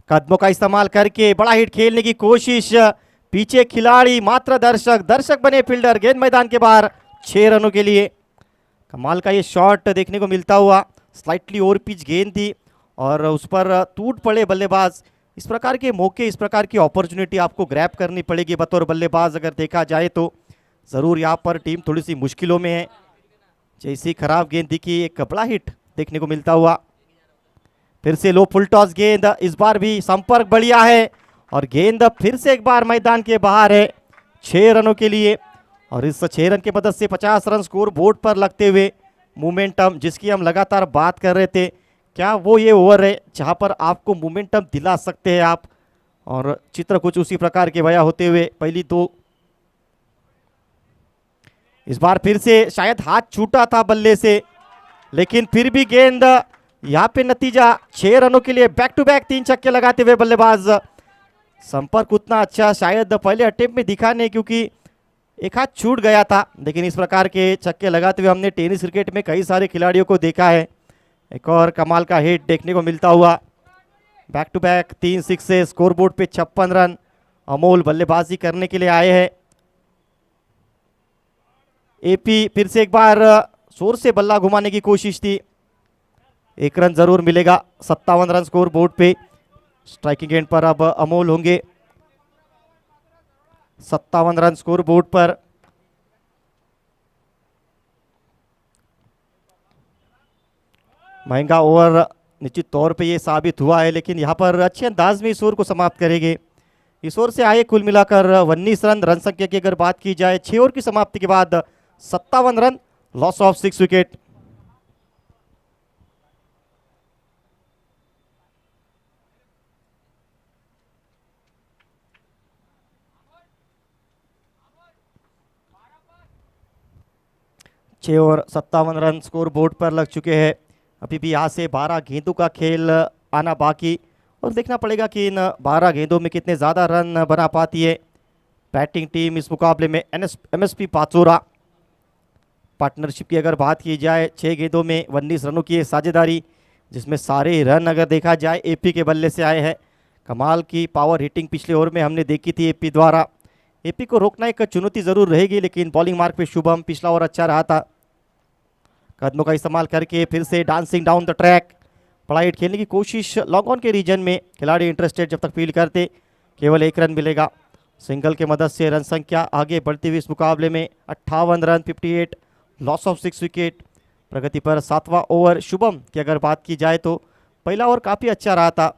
कदमों का इस्तेमाल करके बड़ा हिट खेलने की कोशिश, पीछे खिलाड़ी मात्र दर्शक बने फील्डर, गेंद मैदान के बाहर 6 रनों के लिए। कमाल का ये शॉट देखने को मिलता हुआ, स्लाइटली ओवर पिच गेंद थी और उस पर टूट पड़े बल्लेबाज। इस प्रकार के मौके, इस प्रकार की अपॉर्चुनिटी आपको ग्रैब करनी पड़ेगी बतौर बल्लेबाज। अगर देखा जाए तो ज़रूर यहाँ पर टीम थोड़ी सी मुश्किलों में है। जैसी खराब गेंद दिखी, एक बड़ा हिट देखने को मिलता हुआ। फिर से लो फुल टॉस गेंद, इस बार भी संपर्क बढ़िया है और गेंद फिर से एक बार मैदान के बाहर है 6 रनों के लिए। और इस 6 रन की मदद से 50 रन स्कोर बोर्ड पर लगते हुए मोमेंटम जिसकी हम लगातार बात कर रहे थे, क्या वो ये ओवर है जहां पर आपको मोमेंटम दिला सकते हैं आप, और चित्र कुछ उसी प्रकार के बया होते हुए पहली 2। इस बार फिर से शायद हाथ छूटा था बल्ले से, लेकिन फिर भी गेंद, यहाँ पे नतीजा 6 रनों के लिए। बैक टू बैक 3 छक्के लगाते हुए बल्लेबाज। संपर्क उतना अच्छा शायद पहले अटेम्प्ट में दिखा नहीं क्योंकि एक हाथ छूट गया था, लेकिन इस प्रकार के छक्के लगाते हुए हमने टेनिस क्रिकेट में कई सारे खिलाड़ियों को देखा है। एक और कमाल का हिट देखने को मिलता हुआ। Back to back 3 sixes, scoreboard पे 56 रन। अमोल बल्लेबाजी करने के लिए आए हैं। एपी फिर से एक बार जोर से बल्ला घुमाने की कोशिश थी, 1 रन जरूर मिलेगा। 57 रन स्कोर बोर्ड पे। स्ट्राइकिंग एंड पर अब अमोल होंगे। 57 रन स्कोर बोर्ड पर। महंगा ओवर निश्चित तौर पे ये साबित हुआ है, लेकिन यहाँ पर अच्छे अंदाज में इस ओवर को समाप्त करेंगे। इस ओवर से आए कुल मिलाकर 19 रन। रन संख्या की अगर बात की जाए 6 ओवर की समाप्ति के बाद 57 रन, लॉस ऑफ 6 विकेट। छः ओवर 57 रन स्कोर बोर्ड पर लग चुके हैं। अभी भी यहाँ से 12 गेंदों का खेल आना बाकी, और देखना पड़ेगा कि इन 12 गेंदों में कितने ज़्यादा रन बना पाती है बैटिंग टीम इस मुकाबले में। एमएसपी पाचोरा पार्टनरशिप की अगर बात की जाए 6 गेंदों में 19 रनों की साझेदारी, जिसमें सारे रन अगर देखा जाए एपी के बल्ले से आए हैं। कमाल की पावर हिटिंग पिछले ओवर में हमने देखी थी एपी द्वारा। एपी को रोकना एक चुनौती ज़रूर रहेगी, लेकिन बॉलिंग मार्क पे शुभम पिछला ओवर अच्छा रहा था। कदमों का इस्तेमाल करके फिर से डांसिंग डाउन द ट्रैक, बड़ा हिट खेलने की कोशिश। लॉन्ग ऑन के रीजन में खिलाड़ी इंटरेस्टेड जब तक फील्ड करते केवल 1 रन मिलेगा। सिंगल के मदद से रन संख्या आगे बढ़ती हुई इस मुकाबले में 58 रन 58, लॉस ऑफ 6 विकेट। प्रगति पर 7वां ओवर। शुभम की अगर बात की जाए तो पहला ओवर काफ़ी अच्छा रहा था।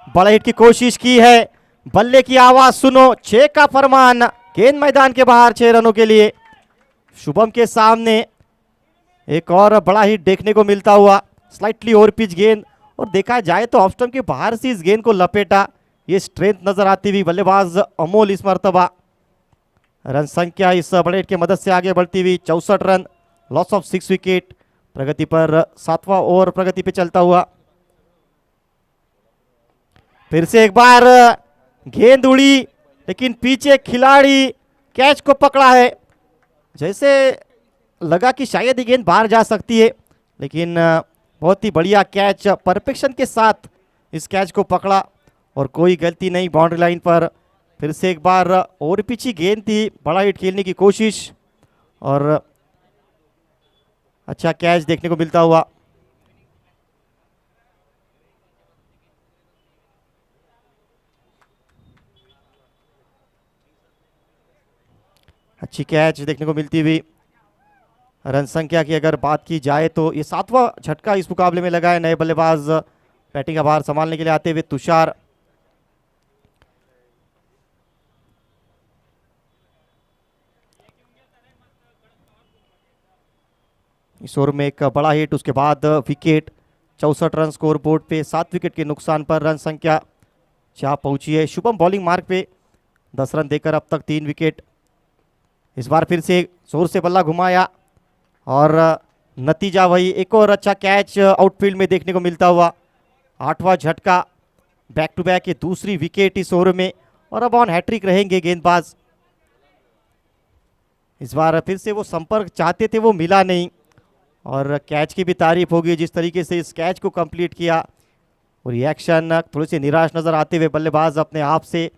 बड़ा हिट की कोशिश की है, बल्ले की आवाज़ सुनो, 6 का फरमान। गेंद मैदान के बाहर 6 रनों के लिए। शुभम के सामने एक और बड़ा हिट देखने को मिलता हुआ, स्लाइटली ओवर पिच गेंद, और देखा जाए तो ऑफ स्टंप के बाहर से इस गेंद को लपेटा। ये स्ट्रेंथ नजर आती हुई बल्लेबाज अमोल इस मर्तबा। रन संख्या इस बड़े हिट की मदद से आगे बढ़ती हुई 64 रन, लॉस ऑफ 6 विकेट। प्रगति पर 7वां ओवर प्रगति पे चलता हुआ। फिर से एक बार गेंद उड़ी, लेकिन पीछे खिलाड़ी कैच को पकड़ा है। जैसे लगा कि शायद ये गेंद बाहर जा सकती है, लेकिन बहुत ही बढ़िया कैच परफेक्शन के साथ इस कैच को पकड़ा और कोई गलती नहीं बाउंड्री लाइन पर। फिर से एक बार और पीछे गेंद थी, बड़ा हिट खेलने की कोशिश और अच्छा कैच देखने को मिलता हुआ। अच्छी कैच देखने को मिलती हुई। रन संख्या की अगर बात की जाए तो ये 7वां झटका इस मुकाबले में लगा है। नए बल्लेबाज बैटिंग का भार संभालने के लिए आते हुए तुषार। इस ओवर में एक बड़ा हिट, उसके बाद विकेट। 64 रन स्कोर बोर्ड पे, 7 विकेट के नुकसान पर रन संख्या 4 पहुंची है। शुभम बॉलिंग मार्क पे 10 रन देकर अब तक 3 विकेट। इस बार फिर से जोर से बल्ला घुमाया और नतीजा वही। एक और अच्छा कैच आउटफील्ड में देखने को मिलता हुआ। 8वां झटका, बैक टू बैक ये दूसरी विकेट इस ओवर में और अब ऑन हैट्रिक रहेंगे गेंदबाज। इस बार फिर से वो संपर्क चाहते थे, वो मिला नहीं और कैच की भी तारीफ होगी जिस तरीके से इस कैच को कंप्लीट किया। और रिएक्शन थोड़ी सी निराश नजर आते हुए बल्लेबाज अपने आप से।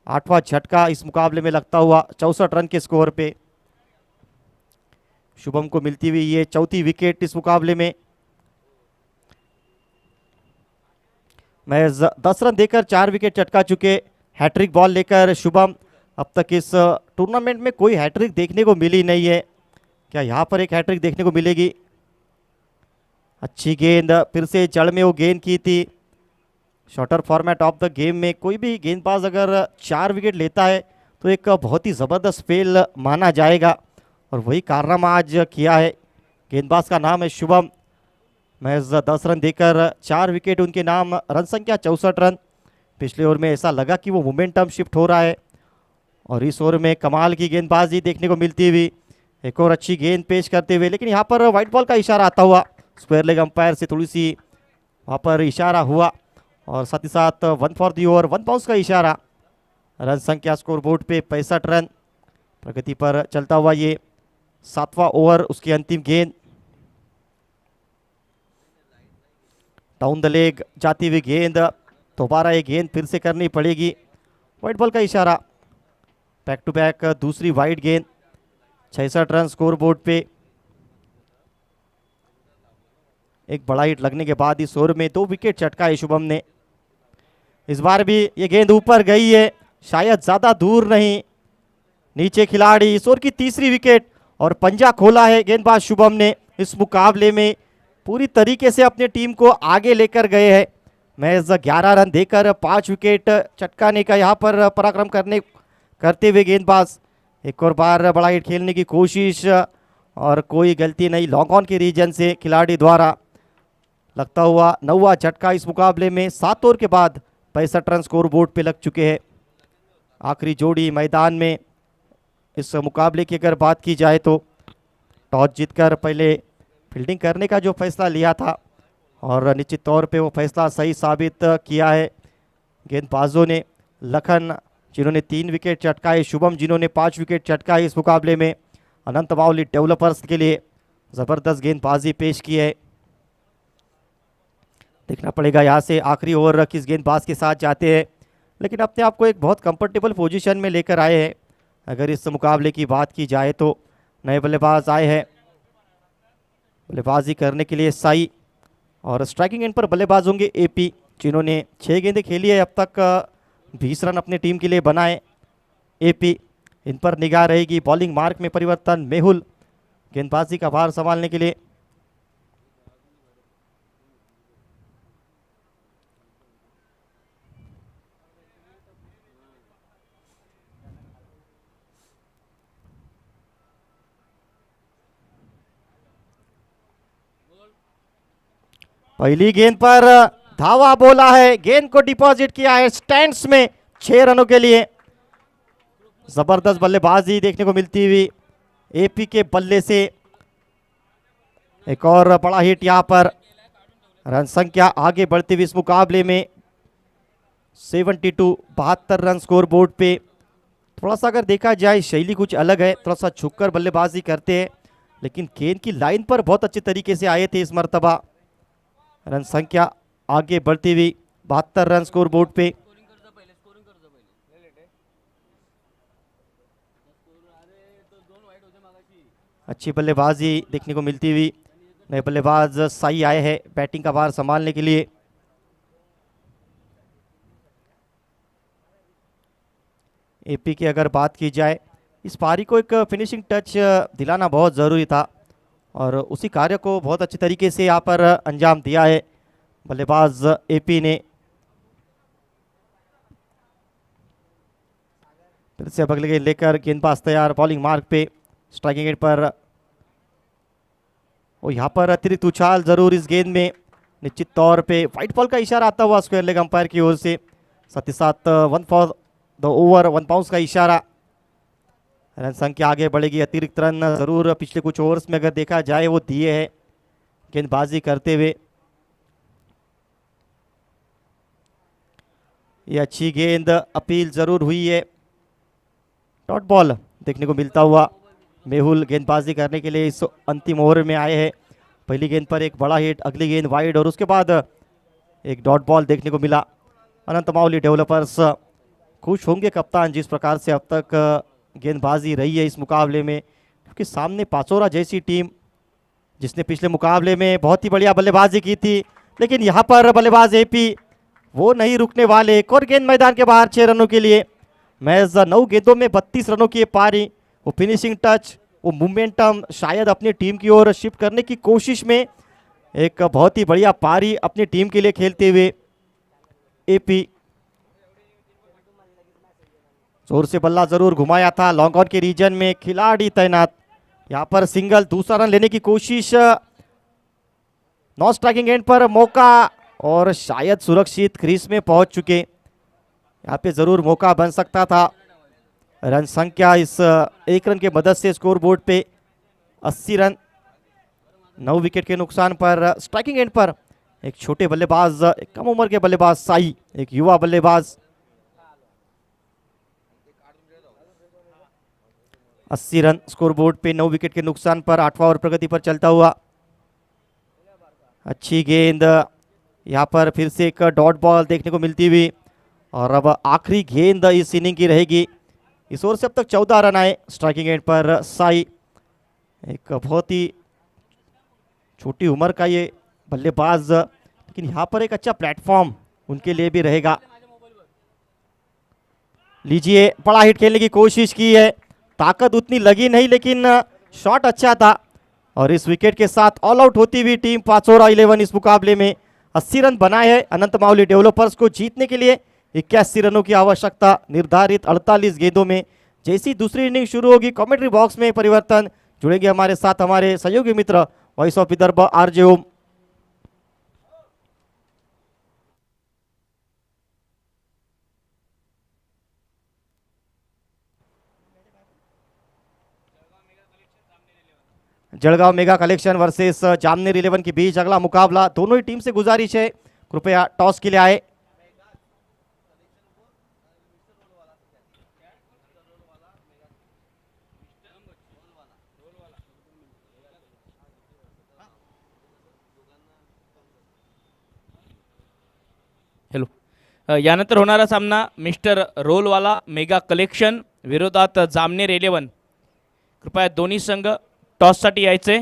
8वां झटका इस मुकाबले में लगता हुआ 64 रन के स्कोर पे। शुभम को मिलती हुई ये 4थी विकेट इस मुकाबले में। महज 10 रन देकर 4 विकेट चटका चुके। हैट्रिक बॉल लेकर शुभम। अब तक इस टूर्नामेंट में कोई हैट्रिक देखने को मिली नहीं है, क्या यहाँ पर एक हैट्रिक देखने को मिलेगी? अच्छी गेंद, फिर से जड़ में वो गेंद की थी। Shorter format of the game में कोई भी गेंदबाज अगर 4 विकेट लेता है तो एक बहुत ही ज़बरदस्त फेल माना जाएगा और वही कारनामा आज किया है। गेंदबाज का नाम है शुभम। महज 10 रन देकर 4 विकेट उनके नाम, रन संख्या 64 रन। पिछले ओवर में ऐसा लगा कि वो मोमेंटम शिफ्ट हो रहा है और इस ओवर में कमाल की गेंदबाजी देखने को मिलती हुई। एक और अच्छी गेंद पेश करते हुए, लेकिन यहाँ पर वाइट बॉल का इशारा आता हुआ। स्क्वायर लेग अंपायर से थोड़ी सी वहाँ पर इशारा हुआ और साथ ही साथ 1 फॉर दी ओवर, 1 बाउंस का इशारा। रन संख्या स्कोर बोर्ड पे 65 रन। प्रगति पर चलता हुआ ये 7वां ओवर, उसकी अंतिम गेंद। डाउन द लेग जाती हुई गेंद, दोबारा ये गेंद फिर से करनी पड़ेगी। वाइट बॉल का इशारा। बैक टू बैक दूसरी वाइड गेंद। 66 रन स्कोर बोर्ड पे। एक बड़ा हिट लगने के बाद इस ओवर में 2 विकेट चटका है शुभम ने। इस बार भी ये गेंद ऊपर गई है, शायद ज्यादा दूर नहीं। नीचे खिलाड़ी, इस ओवर की तीसरी विकेट और पंजा खोला है गेंदबाज शुभम ने। इस मुकाबले में पूरी तरीके से अपने टीम को आगे लेकर गए हैं। महज 11 रन देकर 5 विकेट चटकाने का यहाँ पर पराक्रम करते हुए गेंदबाज। एक और बार बड़ा हिट खेलने की कोशिश और कोई गलती नहीं। लॉन्ग ऑन के रीजन से खिलाड़ी द्वारा लगता हुआ 9वां झटका इस मुकाबले में। 7 ओवर के बाद 65 रन स्कोर बोर्ड पे लग चुके हैं। आखिरी जोड़ी मैदान में इस मुकाबले की अगर बात की जाए तो टॉस जीतकर पहले फील्डिंग करने का जो फैसला लिया था और निश्चित तौर पे वो फैसला सही साबित किया है गेंदबाजों ने। लखन जिन्होंने 3 विकेट चटकाए, शुभम जिन्होंने 5 विकेट चटकाए इस मुकाबले में। अनंत मावली डेवलपर्स के लिए ज़बरदस्त गेंदबाजी पेश की है। देखना पड़ेगा यहाँ से आखिरी ओवर किस गेंदबाज के साथ जाते हैं, लेकिन अपने आप को एक बहुत कंफर्टेबल पोजीशन में लेकर आए हैं। अगर इस मुकाबले की बात की जाए तो नए बल्लेबाज आए हैं बल्लेबाजी करने के लिए साई, और स्ट्राइकिंग एंड पर बल्लेबाज होंगे एपी, जिन्होंने 6 गेंदें खेली है अब तक, 20 रन अपने टीम के लिए बनाए एपी। इन पर निगाह रहेगी। बॉलिंग मार्क में परिवर्तन, मेहुल गेंदबाजी का भार संभालने के लिए। पहली गेंद पर धावा बोला है, गेंद को डिपॉजिट किया है स्टैंड्स में 6 रनों के लिए। जबरदस्त बल्लेबाजी देखने को मिलती हुई एपी के बल्ले से। एक और बड़ा हिट यहां पर। रन संख्या आगे बढ़ती हुई इस मुकाबले में 72 रन स्कोर बोर्ड पे। थोड़ा सा अगर देखा जाए शैली कुछ अलग है, थोड़ा सा झुककर बल्लेबाजी करते हैं, लेकिन गेंद की लाइन पर बहुत अच्छे तरीके से आए थे इस मर्तबा। रन संख्या आगे बढ़ती हुई 72 रन स्कोर बोर्ड पे। अच्छी बल्लेबाजी देखने को मिलती हुई नए बल्लेबाज साई आए हैं बैटिंग का भार संभालने के लिए। एपी की अगर बात की जाए, इस पारी को एक फिनिशिंग टच दिलाना बहुत ज़रूरी था और उसी कार्य को बहुत अच्छे तरीके से यहाँ पर अंजाम दिया है बल्लेबाज एपी ने। फिर से अब अगले गेंद लेकर गेंदबाज तैयार, बॉलिंग मार्क पे, स्ट्राइकिंग एंड पर। और यहाँ पर अतिरिक्त उछाल जरूर इस गेंद में, निश्चित तौर पे व्हाइट बॉल का इशारा आता हुआ स्क्वायर लेग अंपायर की ओर से। साथ ही साथ 1 फॉर द ओवर 1 बाउंस का इशारा। रन संख्या आगे बढ़ेगी, अतिरिक्त रन जरूर पिछले कुछ ओवर्स में अगर देखा जाए वो दिए हैं गेंदबाजी करते हुए। ये अच्छी गेंद, अपील जरूर हुई है, डॉट बॉल देखने को मिलता हुआ। मेहुल गेंदबाजी करने के लिए इस अंतिम ओवर में आए हैं। पहली गेंद पर एक बड़ा हिट, अगली गेंद वाइड और उसके बाद एक डॉट बॉल देखने को मिला। अनंत माउली डेवलपर्स खुश होंगे कप्तान जिस प्रकार से अब तक गेंदबाजी रही है इस मुकाबले में, क्योंकि सामने पाचोरा जैसी टीम जिसने पिछले मुकाबले में बहुत ही बढ़िया बल्लेबाजी की थी, लेकिन यहाँ पर बल्लेबाज एपी वो नहीं रुकने वाले। एक और गेंद मैदान के बाहर 6 रनों के लिए। मैच 9 गेंदों में 32 रनों की पारी। वो फिनिशिंग टच, वो मोमेंटम शायद अपनी टीम की ओर शिफ्ट करने की कोशिश में एक बहुत ही बढ़िया पारी अपनी टीम के लिए खेलते हुए एपी। जोर से बल्ला जरूर घुमाया था, लॉन्ग ऑन के रीजन में खिलाड़ी तैनात। यहाँ पर सिंगल, दूसरा रन लेने की कोशिश, नॉन स्ट्राइकिंग एंड पर मौका और शायद सुरक्षित क्रीज में पहुंच चुके। यहाँ पे जरूर मौका बन सकता था। रन संख्या इस 1 रन के मदद से स्कोर बोर्ड पे 80 रन। 9 विकेट के नुकसान पर स्ट्राइकिंग एंड पर एक छोटे बल्लेबाज, एक कम उम्र के बल्लेबाज साई, एक युवा बल्लेबाज। 80 रन स्कोर बोर्ड पे 9 विकेट के नुकसान पर 8वां ओवर प्रगति पर चलता हुआ। अच्छी गेंद, यहाँ पर फिर से एक डॉट बॉल देखने को मिलती हुई और अब आखिरी गेंद इस इनिंग की रहेगी। इस ओवर से अब तक 14 रन आए। स्ट्राइकिंग एंड पर साई, एक बहुत ही छोटी उम्र का ये बल्लेबाज, लेकिन यहाँ पर एक अच्छा प्लेटफॉर्म उनके लिए भी रहेगा। लीजिए, बड़ा हिट खेलने की कोशिश की है, ताकत उतनी लगी नहीं लेकिन शॉट अच्छा था और इस विकेट के साथ ऑल आउट होती हुई टीम पाचोरा 11 इस मुकाबले में 80 रन बनाए हैं। अनंत माउली डेवलपर्स को जीतने के लिए 81 रनों की आवश्यकता निर्धारित 48 गेंदों में। जैसी दूसरी इनिंग शुरू होगी, कमेंट्री बॉक्स में परिवर्तन, जुड़ेंगे हमारे साथ हमारे सहयोगी मित्र voice of Vidarbha RJ Om. Jalgaon mega collection versus Jamner 11 के बीच अगला मुकाबला। दोनों ही टीम से गुजारिश है कृपया टॉस के लिए आए। हॅलो, यानंतर होणारा सामना मिस्टर रोलवाला मेगा कलेक्शन विरोधात जामनेर 11। कृपया दोन्ही संघ टॉससाठी यायचे।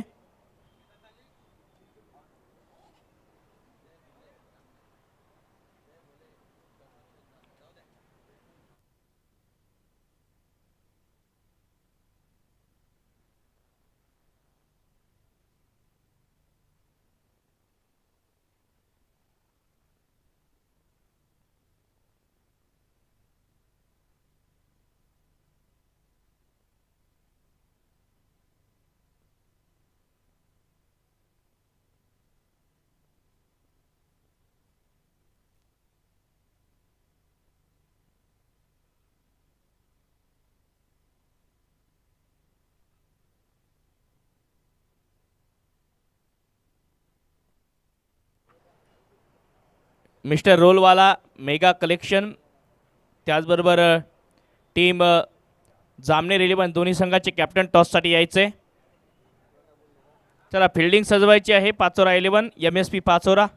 मिस्टर रोलवाला मेगा कलेक्शन त्याचबरोबर टीम जामनेर 11 दोन्ही संघाचे कॅप्टन टॉससाठी यायचे। चला, फिल्डिंग सजवायची आहे पाचोरा 11 MSP पाचोरा।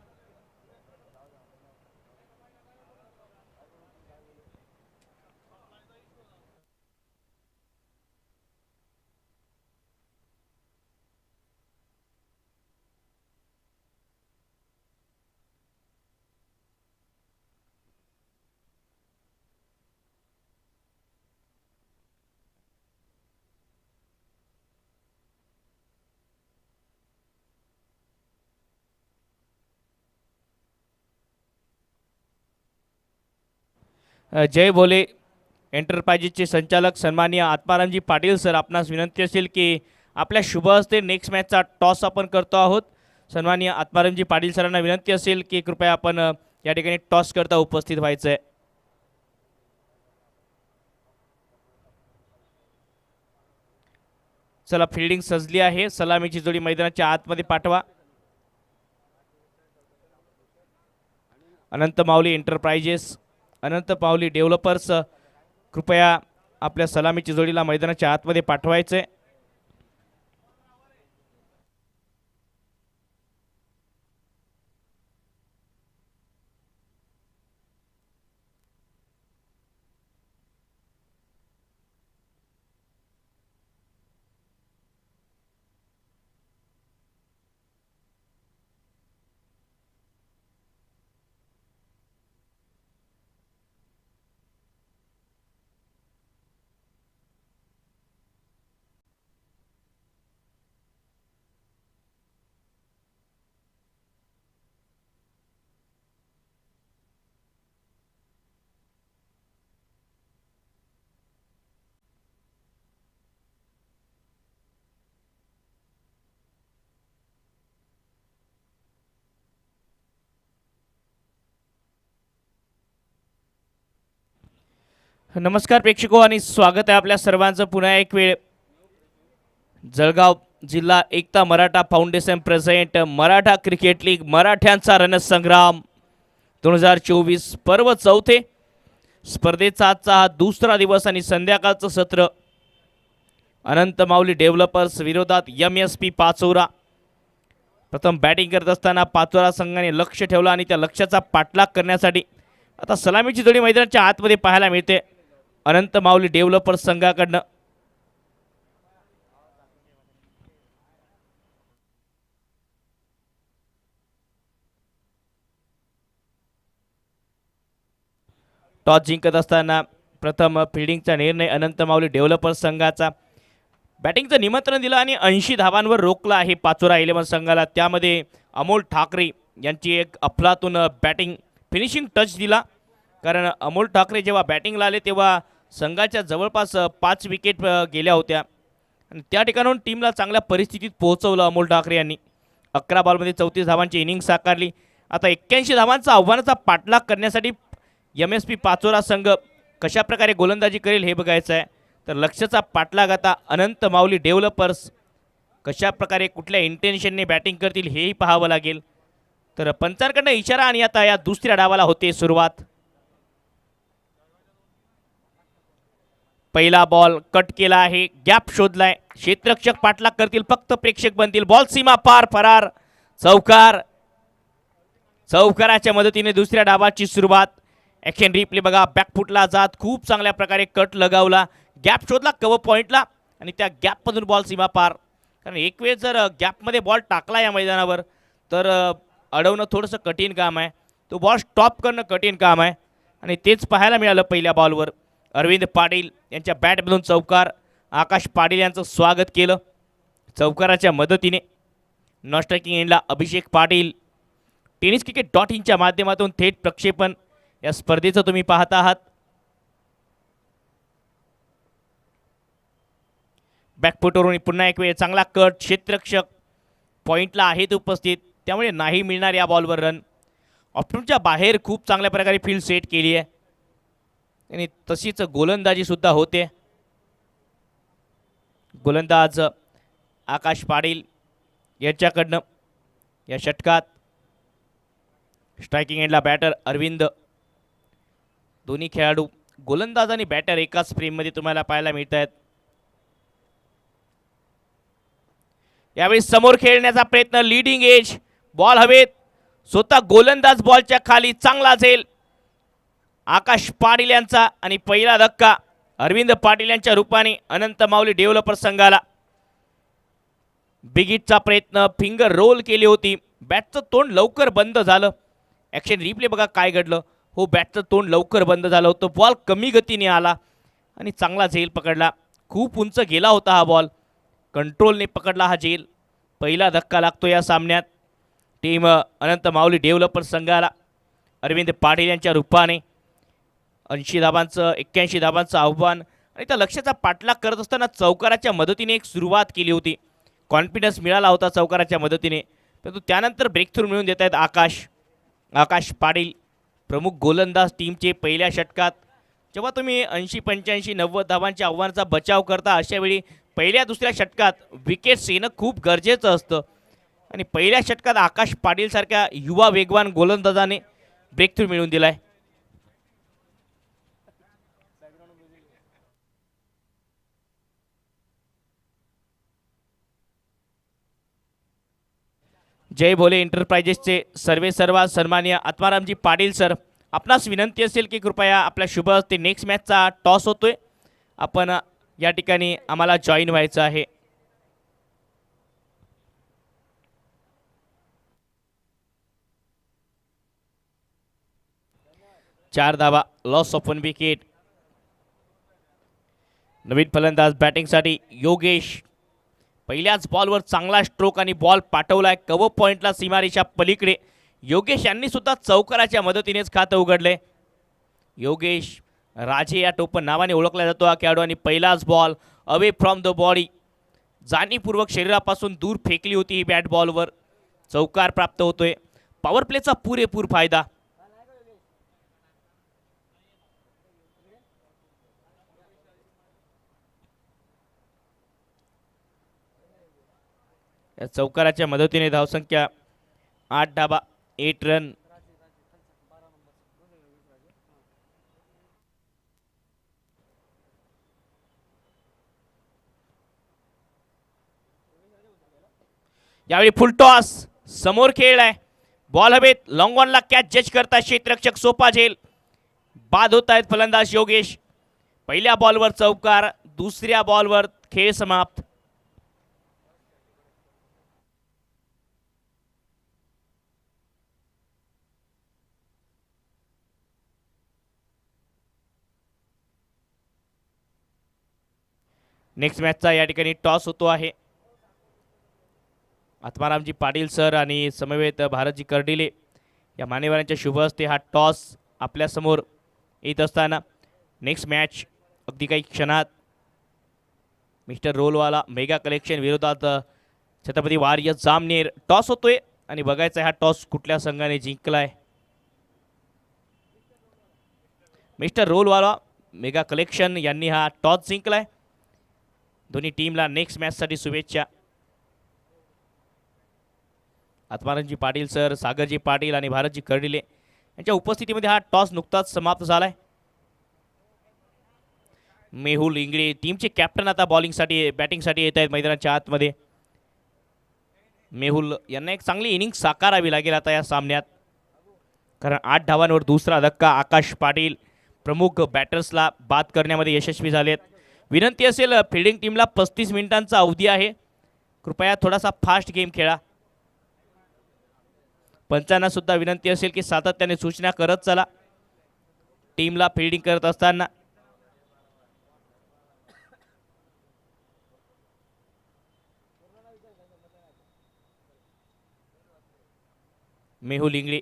जय भोले एंटरप्राइजेसचे संचालक सन्माननीय आत्मारामजी पाटील सर, आपणास विनंती असेल की आपल्या शुभ हस्ते नेक्स्ट मॅचचा टॉस आपण करतो आहोत. सन्माननीय आत्मारामजी पाटील सरांना विनंती असेल की कृपया आपण या ठिकाणी टॉस करता उपस्थित व्हायचं आहे. चला, फिल्डिंग सजली आहे. सलामीची जोडी मैदानाच्या आतमध्ये पाठवा. अनंत माऊली एंटरप्राइजेस, अनंत माऊली डेव्हलपर्स, कृपया आपल्या सलामीची जोडीला मैदानाच्या आतमध्ये पाठवायचे. नमस्कार प्रेक्षको आणि स्वागत आहे आपल्या सर्वांचं पुन्हा एक वेळ जळगाव जिल्हा Ekta Maratha foundation present Maratha cricket league मराठ्यांचा रणसंग्राम 2024 पर्व चौथे स्पर्धेचा आजचा हा दुसरा दिवस आणि संध्याकाळचं सत्र. अनंत माऊली डेव्हलपर्स विरोधात MSP पाचोरा. प्रथम बॅटिंग करत असताना पाचोरा संघाने लक्ष ठेवलं आणि त्या लक्ष्याचा पाठलाग करण्यासाठी आता सलामीची जोडी मैदानाच्या आतमध्ये पाहायला मिळते अनंत माऊली डेव्हलपर्स संघाकडनं. टॉस जिंकत असताना प्रथम फिल्डिंगचा निर्णय अनंत माऊली डेव्हलपर्स संघाचा. बॅटिंगचं निमंत्रण दिलं आणि 80 धावांवर रोखलं आहे पाचोरा 11 संघाला. त्यामध्ये अमोल ठाकरे यांची एक अफलातून बॅटिंग फिनिशिंग टच दिला, कारण अमोल ठाकरे जेव्हा बॅटिंगला आले तेव्हा संघाच्या जवळपास 5 विकेट गेल्या होत्या आणि त्या ठिकाणाहून टीमला चांगल्या परिस्थितीत पोहोचवलं अमोल ठाकरे यांनी. 11 बॉलमध्ये 34 धावांची इनिंग साकारली. आता 81 धावांचा आव्हानाचा पाठलाग करण्यासाठी MSP पाचोरा संघ कशा प्रकारे गोलंदाजी करेल हे बघायचं आहे. तर लक्ष्याचा पाठलाग आता अनंत माऊली डेव्हलपर्स कशा प्रकारे कुठल्या इंटेन्शनने बॅटिंग करतील हेही पाहावं लागेल. तर पंचांकडनं इशारा आणि आता या दुसऱ्या डावाला होते सुरुवात. पहिला बॉल कट केला आहे, गॅप शोधलाय, क्षेत्ररक्षक पाठलाग करतील, फक्त प्रेक्षक बनतील. बॉल सीमा पार फरार, चौकार. चौकाराच्या मदतीने दुसऱ्या डावाची सुरुवात. ॲक्शन रिप्ले बघा, बॅकफुटला जात खूप चांगल्या प्रकारे कट लगावला, गॅप शोधला कव्हर पॉईंटला आणि त्या गॅपमधून बॉल सीमा पार. कारण एक वेळ जर गॅपमध्ये बॉल टाकला या मैदानावर तर अडवणं थोडंसं कठीण काम आहे, तो बॉल स्टॉप करणं कठीण काम आहे आणि तेच पाहायला मिळालं पहिल्या बॉलवर. अरविंद पाटील यांच्या बॅटमधून चौकार. आकाश पाटील यांचं स्वागत केलं चौकाराच्या मदतीने. नॉन स्ट्रायकिंग एंडला अभिषेक पाटील. टेनिस क्रिकेट .in च्या माध्यमातून थेट प्रक्षेपण या स्पर्धेचं तुम्ही पाहत आहात. बॅकफुटवरून पुन्हा एक वेळ चांगला कट, क्षेत्ररक्षक पॉईंटला आहेत उपस्थित, त्यामुळे नाही मिळणार या बॉलवर रन. ऑप्शनच्या बाहेर खूप चांगल्या प्रकारे फील्ड सेट केली आहे आणि तशीच गोलंदाजी सुद्धा होते. गोलंदाज आकाश पाटील यांच्याकडनं या षटकात. स्ट्रायकिंग एंडला बॅटर अरविंद. दोन्ही खेळाडू गोलंदाज आणि बॅटर एकाच फ्रेममध्ये तुम्हाला पाहायला मिळत आहेत. यावेळी समोर खेळण्याचा प्रयत्न, लीडिंग एज, बॉल हवेत, स्वतः गोलंदाज बॉलच्या खाली, चांगला झेल आकाश पाटील यांचा आणि पहिला धक्का अरविंद पाटील यांच्या रूपाने अनंत माऊली डेव्हलपर्स संघाला. बिगिटचा प्रयत्न, फिंगर रोल केली होती, बॅटचं तोंड लवकर बंद झालं. ॲक्शन रिप्ले बघा काय घडलं. हो, बॅटचं तोंड लवकर बंद झालं होतं, बॉल कमी गतीने आला आणि चांगला झेल पकडला. खूप उंच गेला होता हा बॉल, कंट्रोलने पकडला हा झेल. पहिला धक्का लागतो या सामन्यात टीम अनंत माऊली डेव्हलपर्स संघाला अरविंद पाटील यांच्या रूपाने. 80 धाबांचं 81 धाबांचं आव्हान आणि त्या लक्ष्याचा पाठलाग करत असताना चौकाराच्या मदतीने एक सुरुवात केली होती. कॉन्फिडन्स मिळाला होता चौकाराच्या मदतीने, परंतु त्यानंतर ब्रेक थ्रू मिळवून देत आहेत आकाश पाटील, प्रमुख गोलंदाज टीमचे पहिल्या षटकात. जेव्हा तुम्ही 80 85 90 धाबांच्या आव्हानाचा बचाव करता अशावेळी पहिल्या दुसऱ्या षटकात विकेट्स येणं खूप गरजेचं असतं आणि पहिल्या षटकात आकाश पाटीलसारख्या युवा वेगवान गोलंदाजाने ब्रेक थ्रू मिळवून दिलाय. जय भोले एंटरप्राइजेसचे सर्वेसर्वा सन्माननीय आत्मारामजी पाटील सर, आपणास विनंती असेल की कृपया आपल्या शुभ हस्ते नेक्स्ट मॅचचा टॉस होतोय, आपण या ठिकाणी आम्हाला जॉईन व्हायचं आहे. चार धावा, लॉस ऑफ 1 विकेट. नवीन फलंदाज बॅटिंगसाठी योगेश, पहिल्याच बॉलवर चांगला स्ट्रोक आणि बॉल पाठवलाय कव्हर पॉइंटला सीमारेषा पलीकडे. योगेश यांनी सुद्धा चौकाराच्या मदतीनेच खातं उघडले. योगेश राजे या टोपण नावाने ओळखला जातो हा खेळाडू आणि पहिलाच ball away from the body, जाणीवपूर्वक शरीरापासून दूर फेकली होती ही बॅट बॉलवर. चौकार प्राप्त होतोय. पॉवर प्लेचा पुरेपूर फायदा. या चौकाराच्या मदतीने धावसंख्या 8 धाबा 8 रन. यावेळी फुल टॉस, समोर खेळ आहे, बॉल हवेत, लॉंग ऑनला कॅच जज करता क्षेत्ररक्षक सोपा झेल. बाद होत आहेत फलंदाज योगेश. पहिल्या बॉलवर चौकार, दुसऱ्या बॉलवर खेळ समाप्त. नेक्स्ट मॅचचा या ठिकाणी टॉस होतो आहे. आत्मारामजी पाटील सर आणि समवेत भारतजी कर्डिले या मान्यवरांच्या शुभ हस्ते हा टॉस आपल्यासमोर येत असताना नेक्स्ट मॅच अगदी काही क्षणात मिस्टर रोलवाला मेगा कलेक्शन विरोधात छत्रपती वार्य जामनेर. टॉस होतोय आणि बघायचा हा टॉस कुठल्या संघाने जिंकलाय. मिस्टर रोलवाला मेगा कलेक्शन यांनी हा टॉस जिंकलाय. दोन्ही टीमला नेक्स्ट मॅचसाठी शुभेच्छा. आत्मारामजी पाटील सर, सागरजी पाटील आणि भारतजी कर्डिले यांच्या उपस्थितीमध्ये हा टॉस नुकताच समाप्त झालाय. मेहुल इंगळे टीमचे कॅप्टन आता बॉलिंगसाठी बॅटिंगसाठी येत आहेत मैदानाच्या आतमध्ये. मेहुल यांना एक चांगली इनिंग साकारावी लागेल आता या सामन्यात, कारण 8 धावांवर दुसरा धक्का. आकाश पाटील प्रमुख बॅटर्सला बाद करण्यामध्ये यशस्वी झालेत. विनंती असेल फिल्डिंग टीमला 35 मिनिटांचा अवधी आहे, कृपया थोडासा फास्ट गेम खेळा. पंचांना सुद्धा विनंती असेल की सातत्याने सूचना करत चला टीमला फिल्डिंग करत असताना. मेहुल इंगळे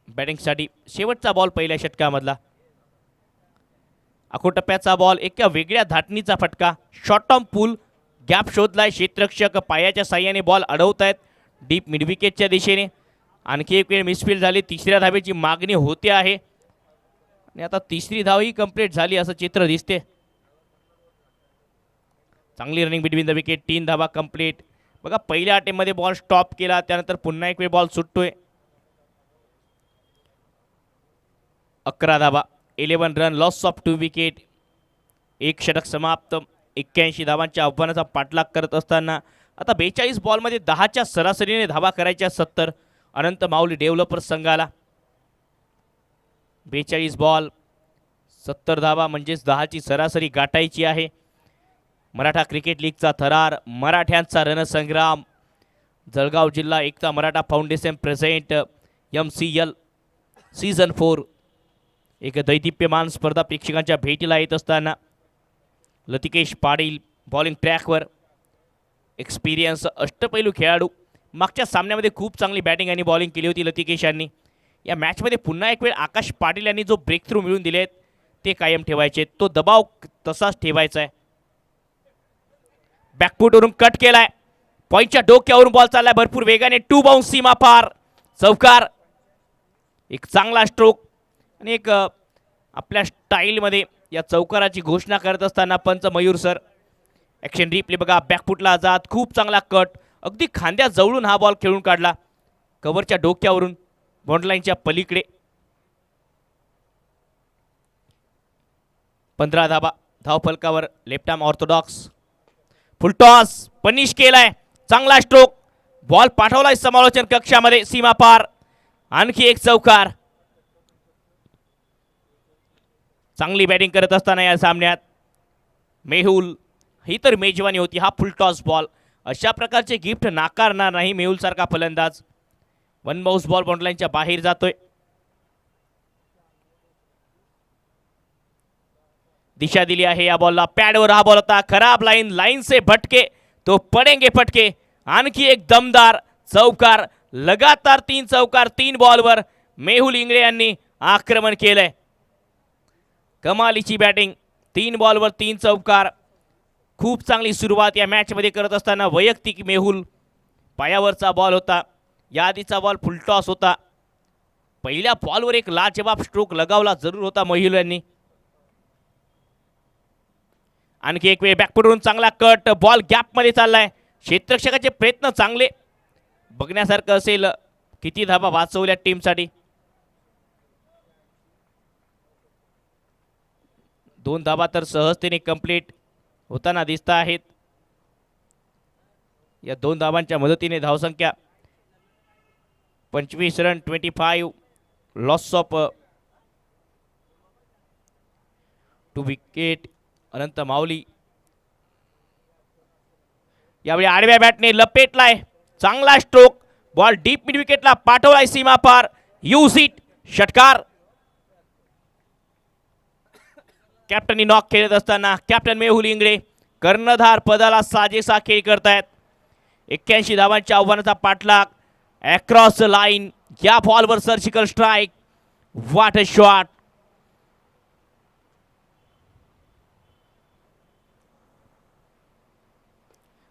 बॅटिंगसाठी शेवटचा बॉल पहिल्या षटकामधला. आखोटप्प्याचा बॉल, एका वेगळ्या धाटणीचा फटका, शॉर्ट टर्म पूल, गॅप शोधलाय क्षेत्ररक्षक, पायाच्या साह्याने बॉल अडवतायत डीप मिडविकेटच्या दिशेने. आणखी एक वेळ मिसफील्ड झाली. तिसऱ्या धावेची मागणी होते आहे आणि आता तिसरी धावही कंप्लीट झाली असं चित्र दिसते. चांगली रनिंग बिटवीन द विकेट, 3 धावा कंप्लीट. बघा पहिल्या अटेम्प्टमध्ये बॉल स्टॉप केला, त्यानंतर पुन्हा एक वेळ बॉल सुटतोय. 11 धावा 11 रन, लॉस ऑफ 2 विकेट. एक षटक समाप्त. 81 धावांच्या आव्हानाचा पाठलाग करत असताना आता 42 बॉलमध्ये 10च्या सरासरीने धावा करायच्या 70 अनंत माऊली डेव्हलपर्स संघाला. 42 बॉल 70 धावा म्हणजेच 10ची सरासरी गाठायची आहे. मराठा क्रिकेट लीगचा थरार, मराठ्यांचा रणसंग्राम, जळगाव जिल्हा Ekta Maratha foundation present MCL season 4 एक दैदिप्यमान स्पर्धा प्रेक्षकांच्या भेटीला येत असताना लतिकेश पाटील बॉलिंग ट्रॅकवर. एक्सपिरियन्स अष्टपैलू खेळाडू. मागच्या सामन्यामध्ये खूप चांगली बॅटिंग आणि बॉलिंग केली होती लतिकेश यांनी. या मॅचमध्ये पुन्हा एक वेळ आकाश पाटील यांनी जो ब्रेक थ्रू मिळवून दिले आहेत ते कायम ठेवायचे, तो दबाव तसाच ठेवायचा आहे. बॅकफूटवरून कट केलाय, पॉईंटच्या डोक्यावरून बॉल चाललाय भरपूर वेगाने, टू बाउन्स सीमा पार, चौकार. एक चांगला स्ट्रोक आणि एक आपल्या स्टाईलमध्ये या चौकाराची घोषणा करत असताना पंच मयूर सर. ॲक्शन रिप्ले बघा, बॅकफुटला जात खूप चांगला कट, अगदी खांद्या जवळून हा बॉल खेळून काढला, कव्हरच्या डोक्यावरून बॉन्डलाईनच्या पलीकडे. 15 धाबा धावफलकावर. Left arm orthodox, full toss punish केलाय, चांगला स्ट्रोक, बॉल पाठवलाय समालोचन कक्षामध्ये, सीमा पार, आणखी एक चौकार. चांगली बॅटिंग करत असताना या सामन्यात मेहुल, ही तर मेजवानी होती. हा फुलटॉस बॉल, अशा प्रकारचे गिफ्ट नाकारणार नाही मेहुल सारखा फलंदाज. वन बाउन्स बॉल बॉन्डलाईनच्या बाहेर जातोय. दिशा दिली आहे या बॉलला, पॅडवर हा बॉल होता, खराब लाईन, लाईन से भटके तो पडेंगे फटके. आणखी एक दमदार चौकार, लगातार 3 चौकार 3 बॉलवर मेहुल इंगळे यांनी आक्रमण केलंय. कमालीची बॅटिंग, 3 बॉलवर 3 चौकार. खूप चांगली सुरुवात या मॅचमध्ये करत असताना वैयक्तिक मेहुल. पायावरचा बॉल होता, याआधीचा बॉल फुलटॉस होता. पहिल्या बॉलवर एक लाजवाब स्ट्रोक लगावला जरूर होता मेहुल यांनी. आणखी एक वेळ बॅकफुटवरून चांगला कट, बॉल गॅपमध्ये चाललाय, क्षेत्ररक्षकाचे प्रयत्न चांगले, बघण्यासारखं असेल किती धाबा वाचवल्या टीमसाठी. 2 धाबा तर सहजतेने कंप्लीट होताना दिसत आहेत. या 2 धाबांच्या मदतीने धावसंख्या 25 run, 25 loss of 2 wicket. Anant Mauli यावेळी आडव्या बॅटने लपेटलाय, चांगला स्ट्रोक, बॉल डीप मिड विकेटला पाठवलाय, सीमा पार, यूज इट, षटकार. कॅप्टनी नॉक खेळत असताना कॅप्टन मेहुल इंगळे कर्णधार पदाला साजेसा खेळ करतायत. 81 धावांच्या आव्हानाचा पाठलाग, अक्रॉस लाईन, या बॉलवर surgical strike, what a shot.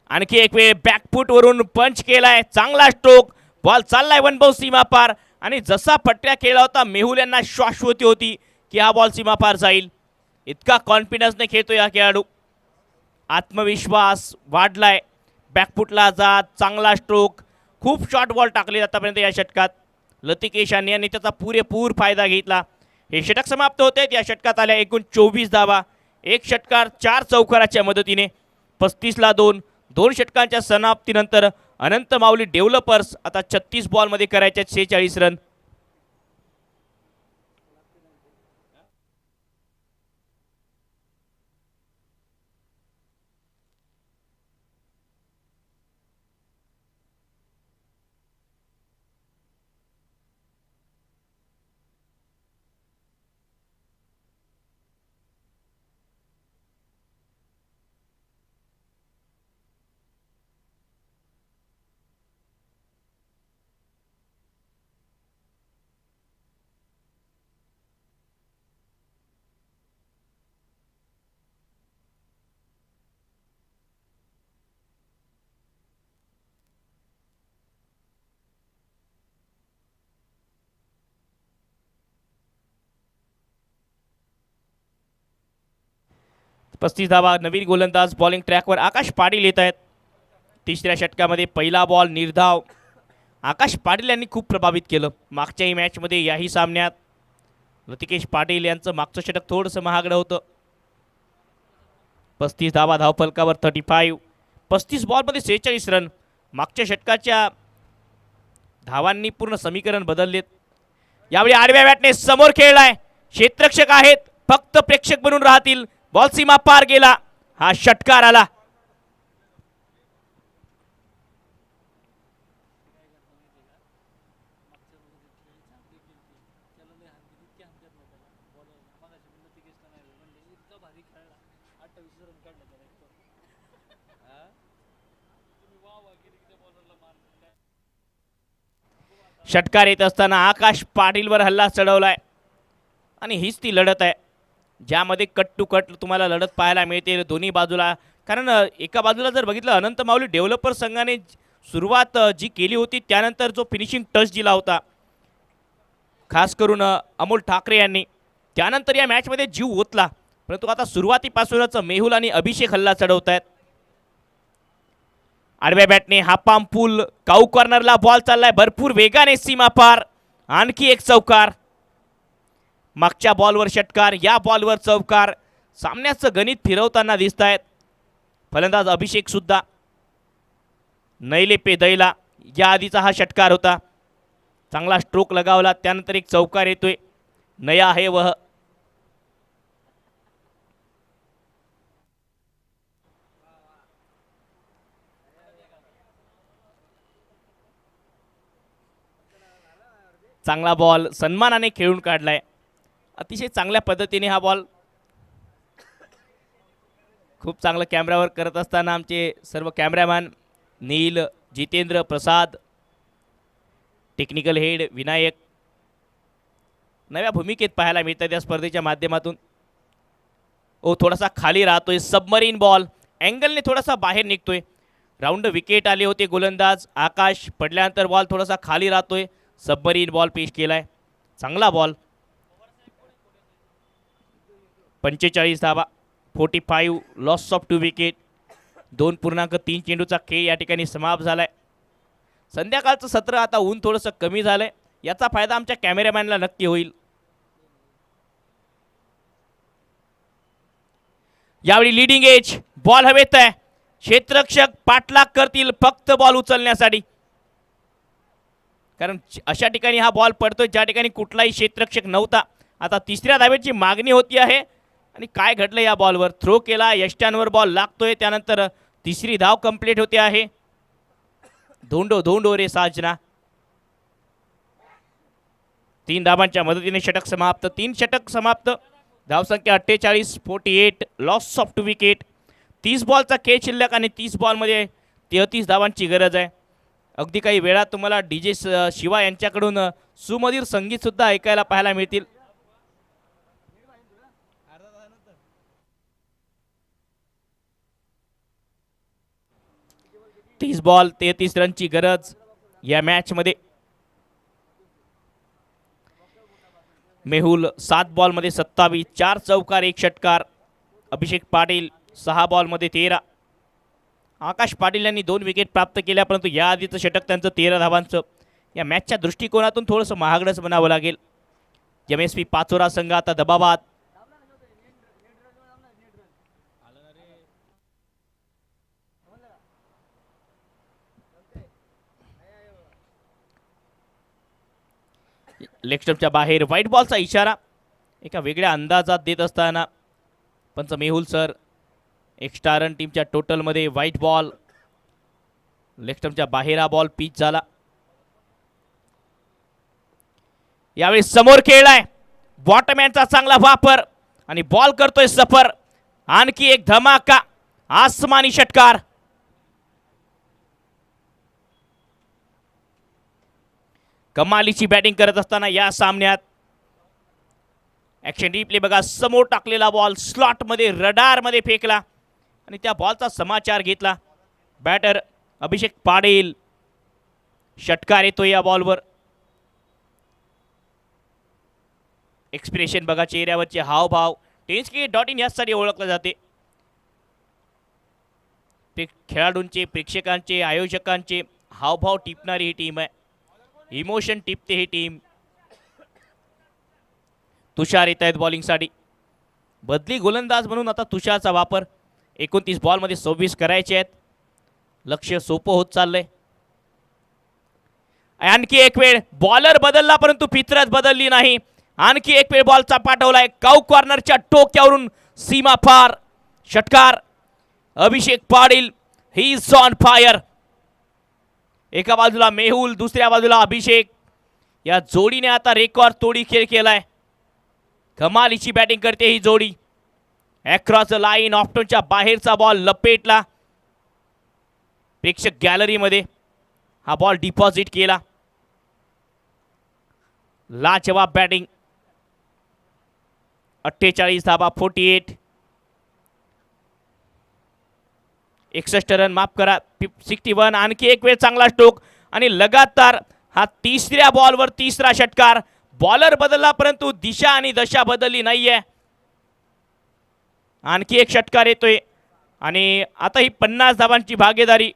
आणखी एक वेळ बॅकफूट वरून पंच केलाय, चांगला स्ट्रोक, बॉल चाललाय वन बाउन्स सीमा पार. आणि जसा पट्ट्या केला होता मेहुल यांना शाश्वती होती की हा बॉल सीमा पार जाईल. इतका कॉन्फिडन्सने खेळतोय हा खेळाडू, आत्मविश्वास वाढलाय. बॅकफुटला जात चांगला स्ट्रोक, खूप शॉर्ट बॉल टाकले आतापर्यंत या षटकात. लतिकेश यांनी त्याचा पुरेपूर फायदा घेतला. हे षटक समाप्त होते. या षटकात आल्या एकूण 24 धावा, 1 षटकार 4 चौकाराच्या मदतीने 35ला 2. 2 षटकांच्या समाप्तीनंतर अनंत माऊली डेव्हलपर्स आता 36 बॉलमध्ये करायच्या 46 रन. पस्तीस धावा. नवीन गोलंदाज बॉलिंग ट्रॅकवर आकाश पाटील येत आहेत. 3ऱ्या षटकामध्ये पहिला बॉल निर्धाव. आकाश पाटील यांनी खूप प्रभावित केलं मागच्याही मॅचमध्ये, याही सामन्यात. ऋतिकेश पाटील यांचं मागचं षटक थोडंसं महागडं होतं. 35 धावा धावफलकावर, 35. 35 बॉलमध्ये 46 रन. मागच्या षटकाच्या धावांनी पूर्ण समीकरण बदललेत. यावेळी आडव्या बॅटने समोर खेळलाय, क्षेत्ररक्षक आहेत, फक्त प्रेक्षक बनून राहतील. बॉल सीमा पार गेला, हा षटकार आला. षटकार येत असताना आकाश पाटीलवर हल्ला चढवलाय आणि हीच ती लढत आहे. ज्यामध्ये कट टू कट तुम्हाला लढत पाहायला मिळते दोन्ही बाजूला. कारण एका बाजूला जर बघितलं अनंत माऊली डेव्हलपर संघाने सुरुवात जी केली होती त्यानंतर जो फिनिशिंग टच दिला होता खास करून अमोल ठाकरे यांनी, त्यानंतर या मॅचमध्ये जीव ओतला. परंतु आता सुरुवातीपासूनच मेहुल आणि अभिषेक हल्ला चढवत आहेत. आडव्या बॅटने हा पाम पूल काऊ कॉर्नरला बॉल चाललाय भरपूर वेगाने सीमा पार. आणखी एक चौकार. मागच्या बॉलवर षटकार, या बॉलवर चौकार. सामन्याचं गणित फिरवताना दिसत आहेत फलंदाज अभिषेक सुद्धा. नैले पे दैला या आधीचा हा षटकार होता. चांगला स्ट्रोक लगावला त्यानंतर एक चौकार येतोय. नया है वह. चांगला बॉल सन्मानाने खेळून काढलाय. अतिशय चांगल्या पद्धतीने हा बॉल खूप चांगलं कॅमेरावर करत असताना आमचे सर्व कॅमेरामॅन नील, जितेंद्र, प्रसाद, टेक्निकल हेड विनायक नव्या भूमिकेत पाहायला मिळतात या स्पर्धेच्या माध्यमातून. थोडासा खाली राहतोय सबमरीन बॉल. अँगलने थोडासा बाहेर निघतोय. राऊंड विकेट आले होते गोलंदाज आकाश पडल्यानंतर बॉल थोडासा खाली राहतोय. सबमरीन बॉल पेश केलाय. चांगला बॉल. 45 धावा, 45 लॉस ऑफ 2 विकेट. 2.3 चेंडूचा खेळ या ठिकाणी समाप्त झालाय. संध्याकाळचं सत्र आता ऊन थोडंसं कमी झालंय, याचा फायदा आमच्या कॅमेरामॅनला नक्की होईल. यावेळी लिडिंग एज बॉल हवेत आहे. क्षेत्ररक्षक पाठलाग करतील फक्त बॉल उचलण्यासाठी, कारण अशा ठिकाणी हा बॉल पडतोय ज्या ठिकाणी कुठलाही क्षेत्ररक्षक नव्हता. आता तिसऱ्या धावेची मागणी होती आहे आणि काय घडलं या बॉलवर. थ्रो केला, यष्ट्यांवर बॉल लागतोय, त्यानंतर तिसरी धाव कंप्लीट होते आहे. धोंडो धोंडो रे साजना. 3 धावांच्या मदतीने षटक समाप्त. 3 षटक समाप्त. धावसंख्या 48, 48 लॉस ऑफ 2 विकेट. 30 बॉलचा खेळ शिल्लक आणि 30 बॉलमध्ये 33 धावांची गरज आहे. अगदी काही वेळात तुम्हाला DJ शिवा यांच्याकडून सुमधुर संगीत सुद्धा ऐकायला पाहायला मिळतील. तीस बॉल 33 रनची गरज या मॅचमध्ये. मेहुल 7 बॉलमध्ये 27, 4 चौकार 1 षटकार. अभिषेक पाटील 6 बॉलमध्ये 13. आकाश पाटील यांनी 2 विकेट प्राप्त केल्या, परंतु या आधीचं षटक त्यांचं 13 धावांचं. या मॅचच्या दृष्टिकोनातून थोडंसं महागडच म्हणावं लागेल. MSP पाचोरा संघ आता दबावात. लेग स्टंपच्या बाहेर व्हाईट बॉलचा इशारा एका वेगळ्या अंदाजात देत असताना पंच मेहुल सर. एक्स्ट्रा रन टीमच्या टोटलमध्ये व्हाईट बॉल. लेग स्टंपच्या बाहेर हा बॉल पिच झाला. यावेळी समोर खेळलाय बॉटमॅनचा चांगला वापर आणि बॉल करतोय सफर. आणखी एक धमाका आसमानी षटकार. कमालीची बॅटिंग करत असताना या सामन्यात ॲक्शन रिप्ले बघा. समोर टाकलेला बॉल स्लॉटमध्ये रडारमध्ये फेकला आणि त्या बॉलचा समाचार घेतला बॅटर अभिषेक पाटील. षटकार येतो या बॉलवर. एक्सप्रेशन बघा चेहऱ्यावरचे हावभाव. TenScript.in यासाठी ओळखले जाते. खेळाडूंचे, प्रेक्षकांचे, आयोजकांचे हावभाव टिपणारी ही टीम आहे. इमोशन टिपते ही टीम. तुषार येत आहेत बॉलिंगसाठी. बदली गोलंदाज म्हणून आता तुषारचा वापर. 29 बॉलमध्ये 26 करायचे आहेत. लक्ष सोपं होत चाललंय. आणखी एक वेळ बॉलर बदलला परंतु फितरत बदलली नाही. आणखी एक वेळ बॉलचा पाठवलाय काऊ कॉर्नरच्या टोक्यावरून सीमा पार. षटकार. Abhishek Patil he is on fire. एका बाजूला मेहुल, दुसऱ्या बाजूला अभिषेक. या जोडीने आता रेकॉर्ड तोडी खेळ केलाय. कमालीची बॅटिंग करते ही जोडी. अक्रॉस द लाईन ऑफ्टनच्या बाहेरचा बॉल लपेटला. प्रेक्षक गॅलरीमध्ये हा बॉल डिपॉझिट केला. लाजवाब बॅटिंग. 48 धाबा 48. 61 रन माफ करा 61. आणखी एक वेळ चांगला स्ट्रोक आणि लगातार हा तिसऱ्या बॉलवर तिसरा षटकार. बॉलर बदलला परंतु दिशा आणि दशा बदलली नाहीये. आणखी एक षटकार येतोय आणि आता ही 50 धावांची भागीदारी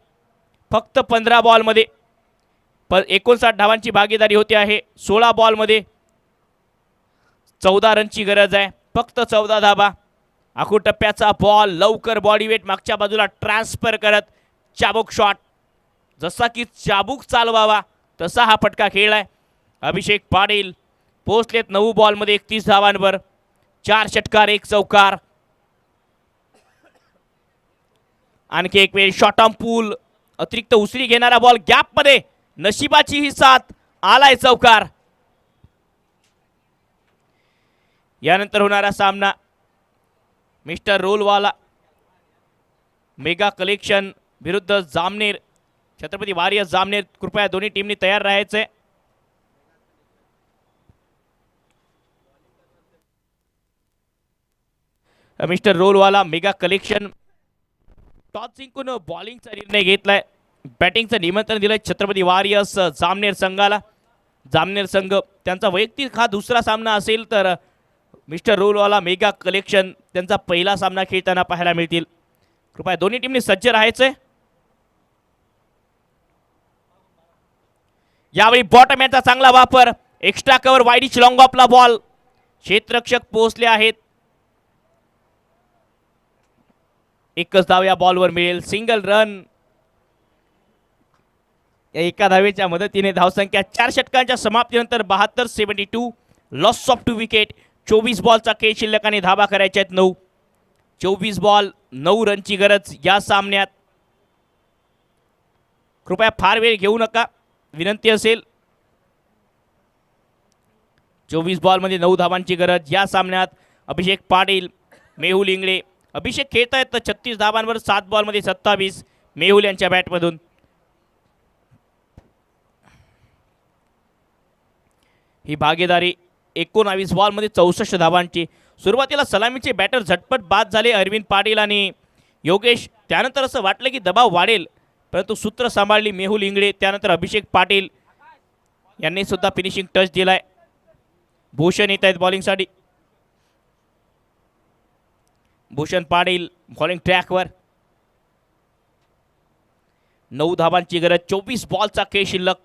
फक्त 15 बॉलमध्ये 59 धावांची भागीदारी होते आहे. 16 बॉलमध्ये 14 रनची गरज आहे. फक्त 14 धाबा. आखू टप्प्याचा बॉल लवकर बॉडी वेट मागच्या बाजूला ट्रान्सफर करत चाबूक शॉट. जसा की चाबूक चालवावा तसा हा फटका खेळलाय. अभिषेक पाटील पोहोचलेत 9 बॉलमध्ये 31 धावांवर. 4 षटकार 1 चौकार. आणखी एक वेळ शॉट ऑन पूल. अतिरिक्त उसळी घेणारा बॉल गॅपमध्ये. नशिबाची ही साथ. आलाय चौकार. यानंतर होणारा सामना मिस्टर रोलवाला मेगा कलेक्शन विरुद्ध जामनेर छत्रपती वारियर्स जामनेर. कृपया दोन्ही टीमनी तयार राहायचे. मिस्टर रोलवाला मेगा कलेक्शन टॉस जिंकून बॉलिंगचा निर्णय घेतलाय. बॅटिंगचं निमंत्रण दिलंय छत्रपती वारियर्स जामनेर संघाला. जामनेर संघ त्यांचा वैयक्तिक हा दुसरा सामना असेल तर मिस्टर रोलवाला मेगा कलेक्शन त्यांचा पहिला सामना खेळताना पाहायला मिळतील. कृपया दोन्ही टीमनी सज्ज राहायचंय. यावेळी बॉटम यांचा चांगला वापर. एक्स्ट्रा कव्हर वाईडिश लॉंग ऑफला बॉल. क्षेत्ररक्षक पोहोचले आहेत. एकच धाव या बॉलवर मिळेल. Single run. या एका धावेच्या मदतीने धावसंख्या 4 षटकांच्या समाप्तीनंतर 72-72. Loss of 2 wicket. 24 बॉलचा खेळ शिल्लक आणि धाबा करायच्या आहेत 9. 24 बॉल 9 रनची गरज या सामन्यात. कृपया फार वेळ घेऊ नका विनंती असेल. 24 बॉलमध्ये 9 धावांची गरज या सामन्यात. अभिषेक पाटील मेहुल इंगळे. अभिषेक खेळतायत 36 धावांवर 7 बॉलमध्ये 27. मेहुल यांच्या बॅटमधून. ही भागीदारी 19 बॉलमध्ये 64 धावांची. सुरुवातीला सलामीचे बॅटर झटपट बाद झाले अरविंद पाटील आणि योगेश. त्यानंतर असं वाटलं की दबाव वाढेल परंतु सूत्र सांभाळली मेहुल इंगळे. त्यानंतर अभिषेक पाटील यांनी सुद्धा फिनिशिंग टच दिलाय. भूषण येत आहेत बॉलिंगसाठी. भूषण पाटील बॉलिंग ट्रॅकवर. 9 धावांची गरज. 24 बॉलचा खेळ शिल्लक.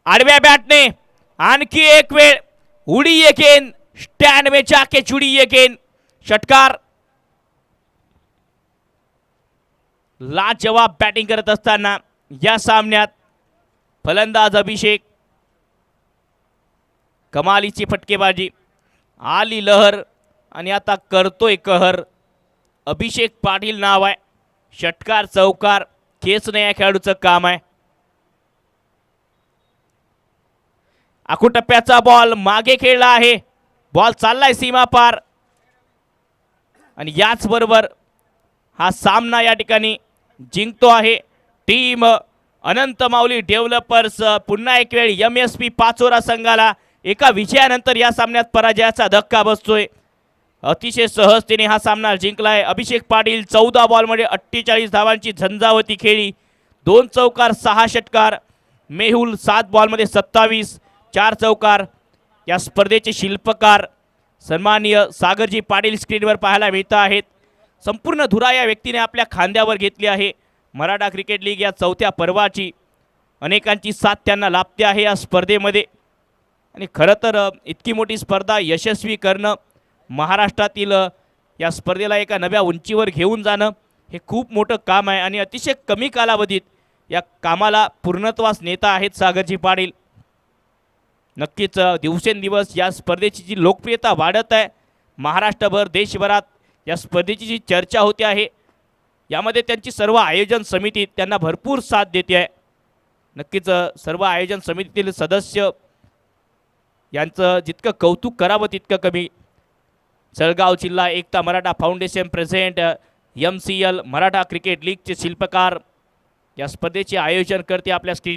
आडव्या बॅटने आणखी एक वेळ उडी येकेन. स्टँड में जाके जुडी येकेन. षटकार. लाजवाब बॅटिंग करत असताना या सामन्यात फलंदाज अभिषेक. कमालीची फटकेबाजी. आली लहर आणि आता करतोय कहर. अभिषेक पाटील नाव आहे. षटकार चौकार खेचणे या खेळाडूचं काम आहे. आखू टप्प्याचा बॉल मागे खेळला आहे. बॉल चाललाय सीमा पार आणि याच बरोबर हा सामना या ठिकाणी जिंकतो आहे टीम अनंत माऊली डेव्हलपर्स. पुन्हा एक वेळ MSP पाचोरा संघाला एका विजयानंतर या सामन्यात पराजयाचा धक्का बसतोय. अतिशय सहजतेने हा सामना जिंकलाय. अभिषेक पाटील 14 बॉलमध्ये 48 धावांची झंझावती खेळी. 2 चौकार 6 षटकार. मेहुल 7 बॉलमध्ये 27. 4 चौकार. या स्पर्धेचे शिल्पकार सन्माननीय सागरजी पाटील स्क्रीनवर पाहायला मिळत आहेत. संपूर्ण धुरा या व्यक्तीने आपल्या खांद्यावर घेतली आहे. मराठा क्रिकेट लीग या 4थ्या पर्वाची अनेकांची साथ त्यांना लाभते आहे या स्पर्धेमध्ये. आणि खरं तर इतकी मोठी स्पर्धा यशस्वी करणं, महाराष्ट्रातील या स्पर्धेला एका नव्या उंचीवर घेऊन जाणं हे खूप मोठं काम आहे. आणि अतिशय कमी कालावधीत या कामाला पूर्णत्वास नेता आहेत सागरजी पाटील. नक्कीच दिवसेंदिवस या स्पर्धेची जी लोकप्रियता वाढत आहे. महाराष्ट्रभर देशभरात या स्पर्धेची जी चर्चा होते आहे यामध्ये त्यांची सर्व आयोजन समिती त्यांना भरपूर साथ देते आहे. नक्कीच सर्व आयोजन समितीतील सदस्य यांचं जितकं कौतुक करावं तितकं कमी. जळगाव जिल्हा Ekta Maratha foundation president MCL Maratha cricket लीगचे शिल्पकार या स्पर्धेचे आयोजन करते आपल्या स्क्रीनवर.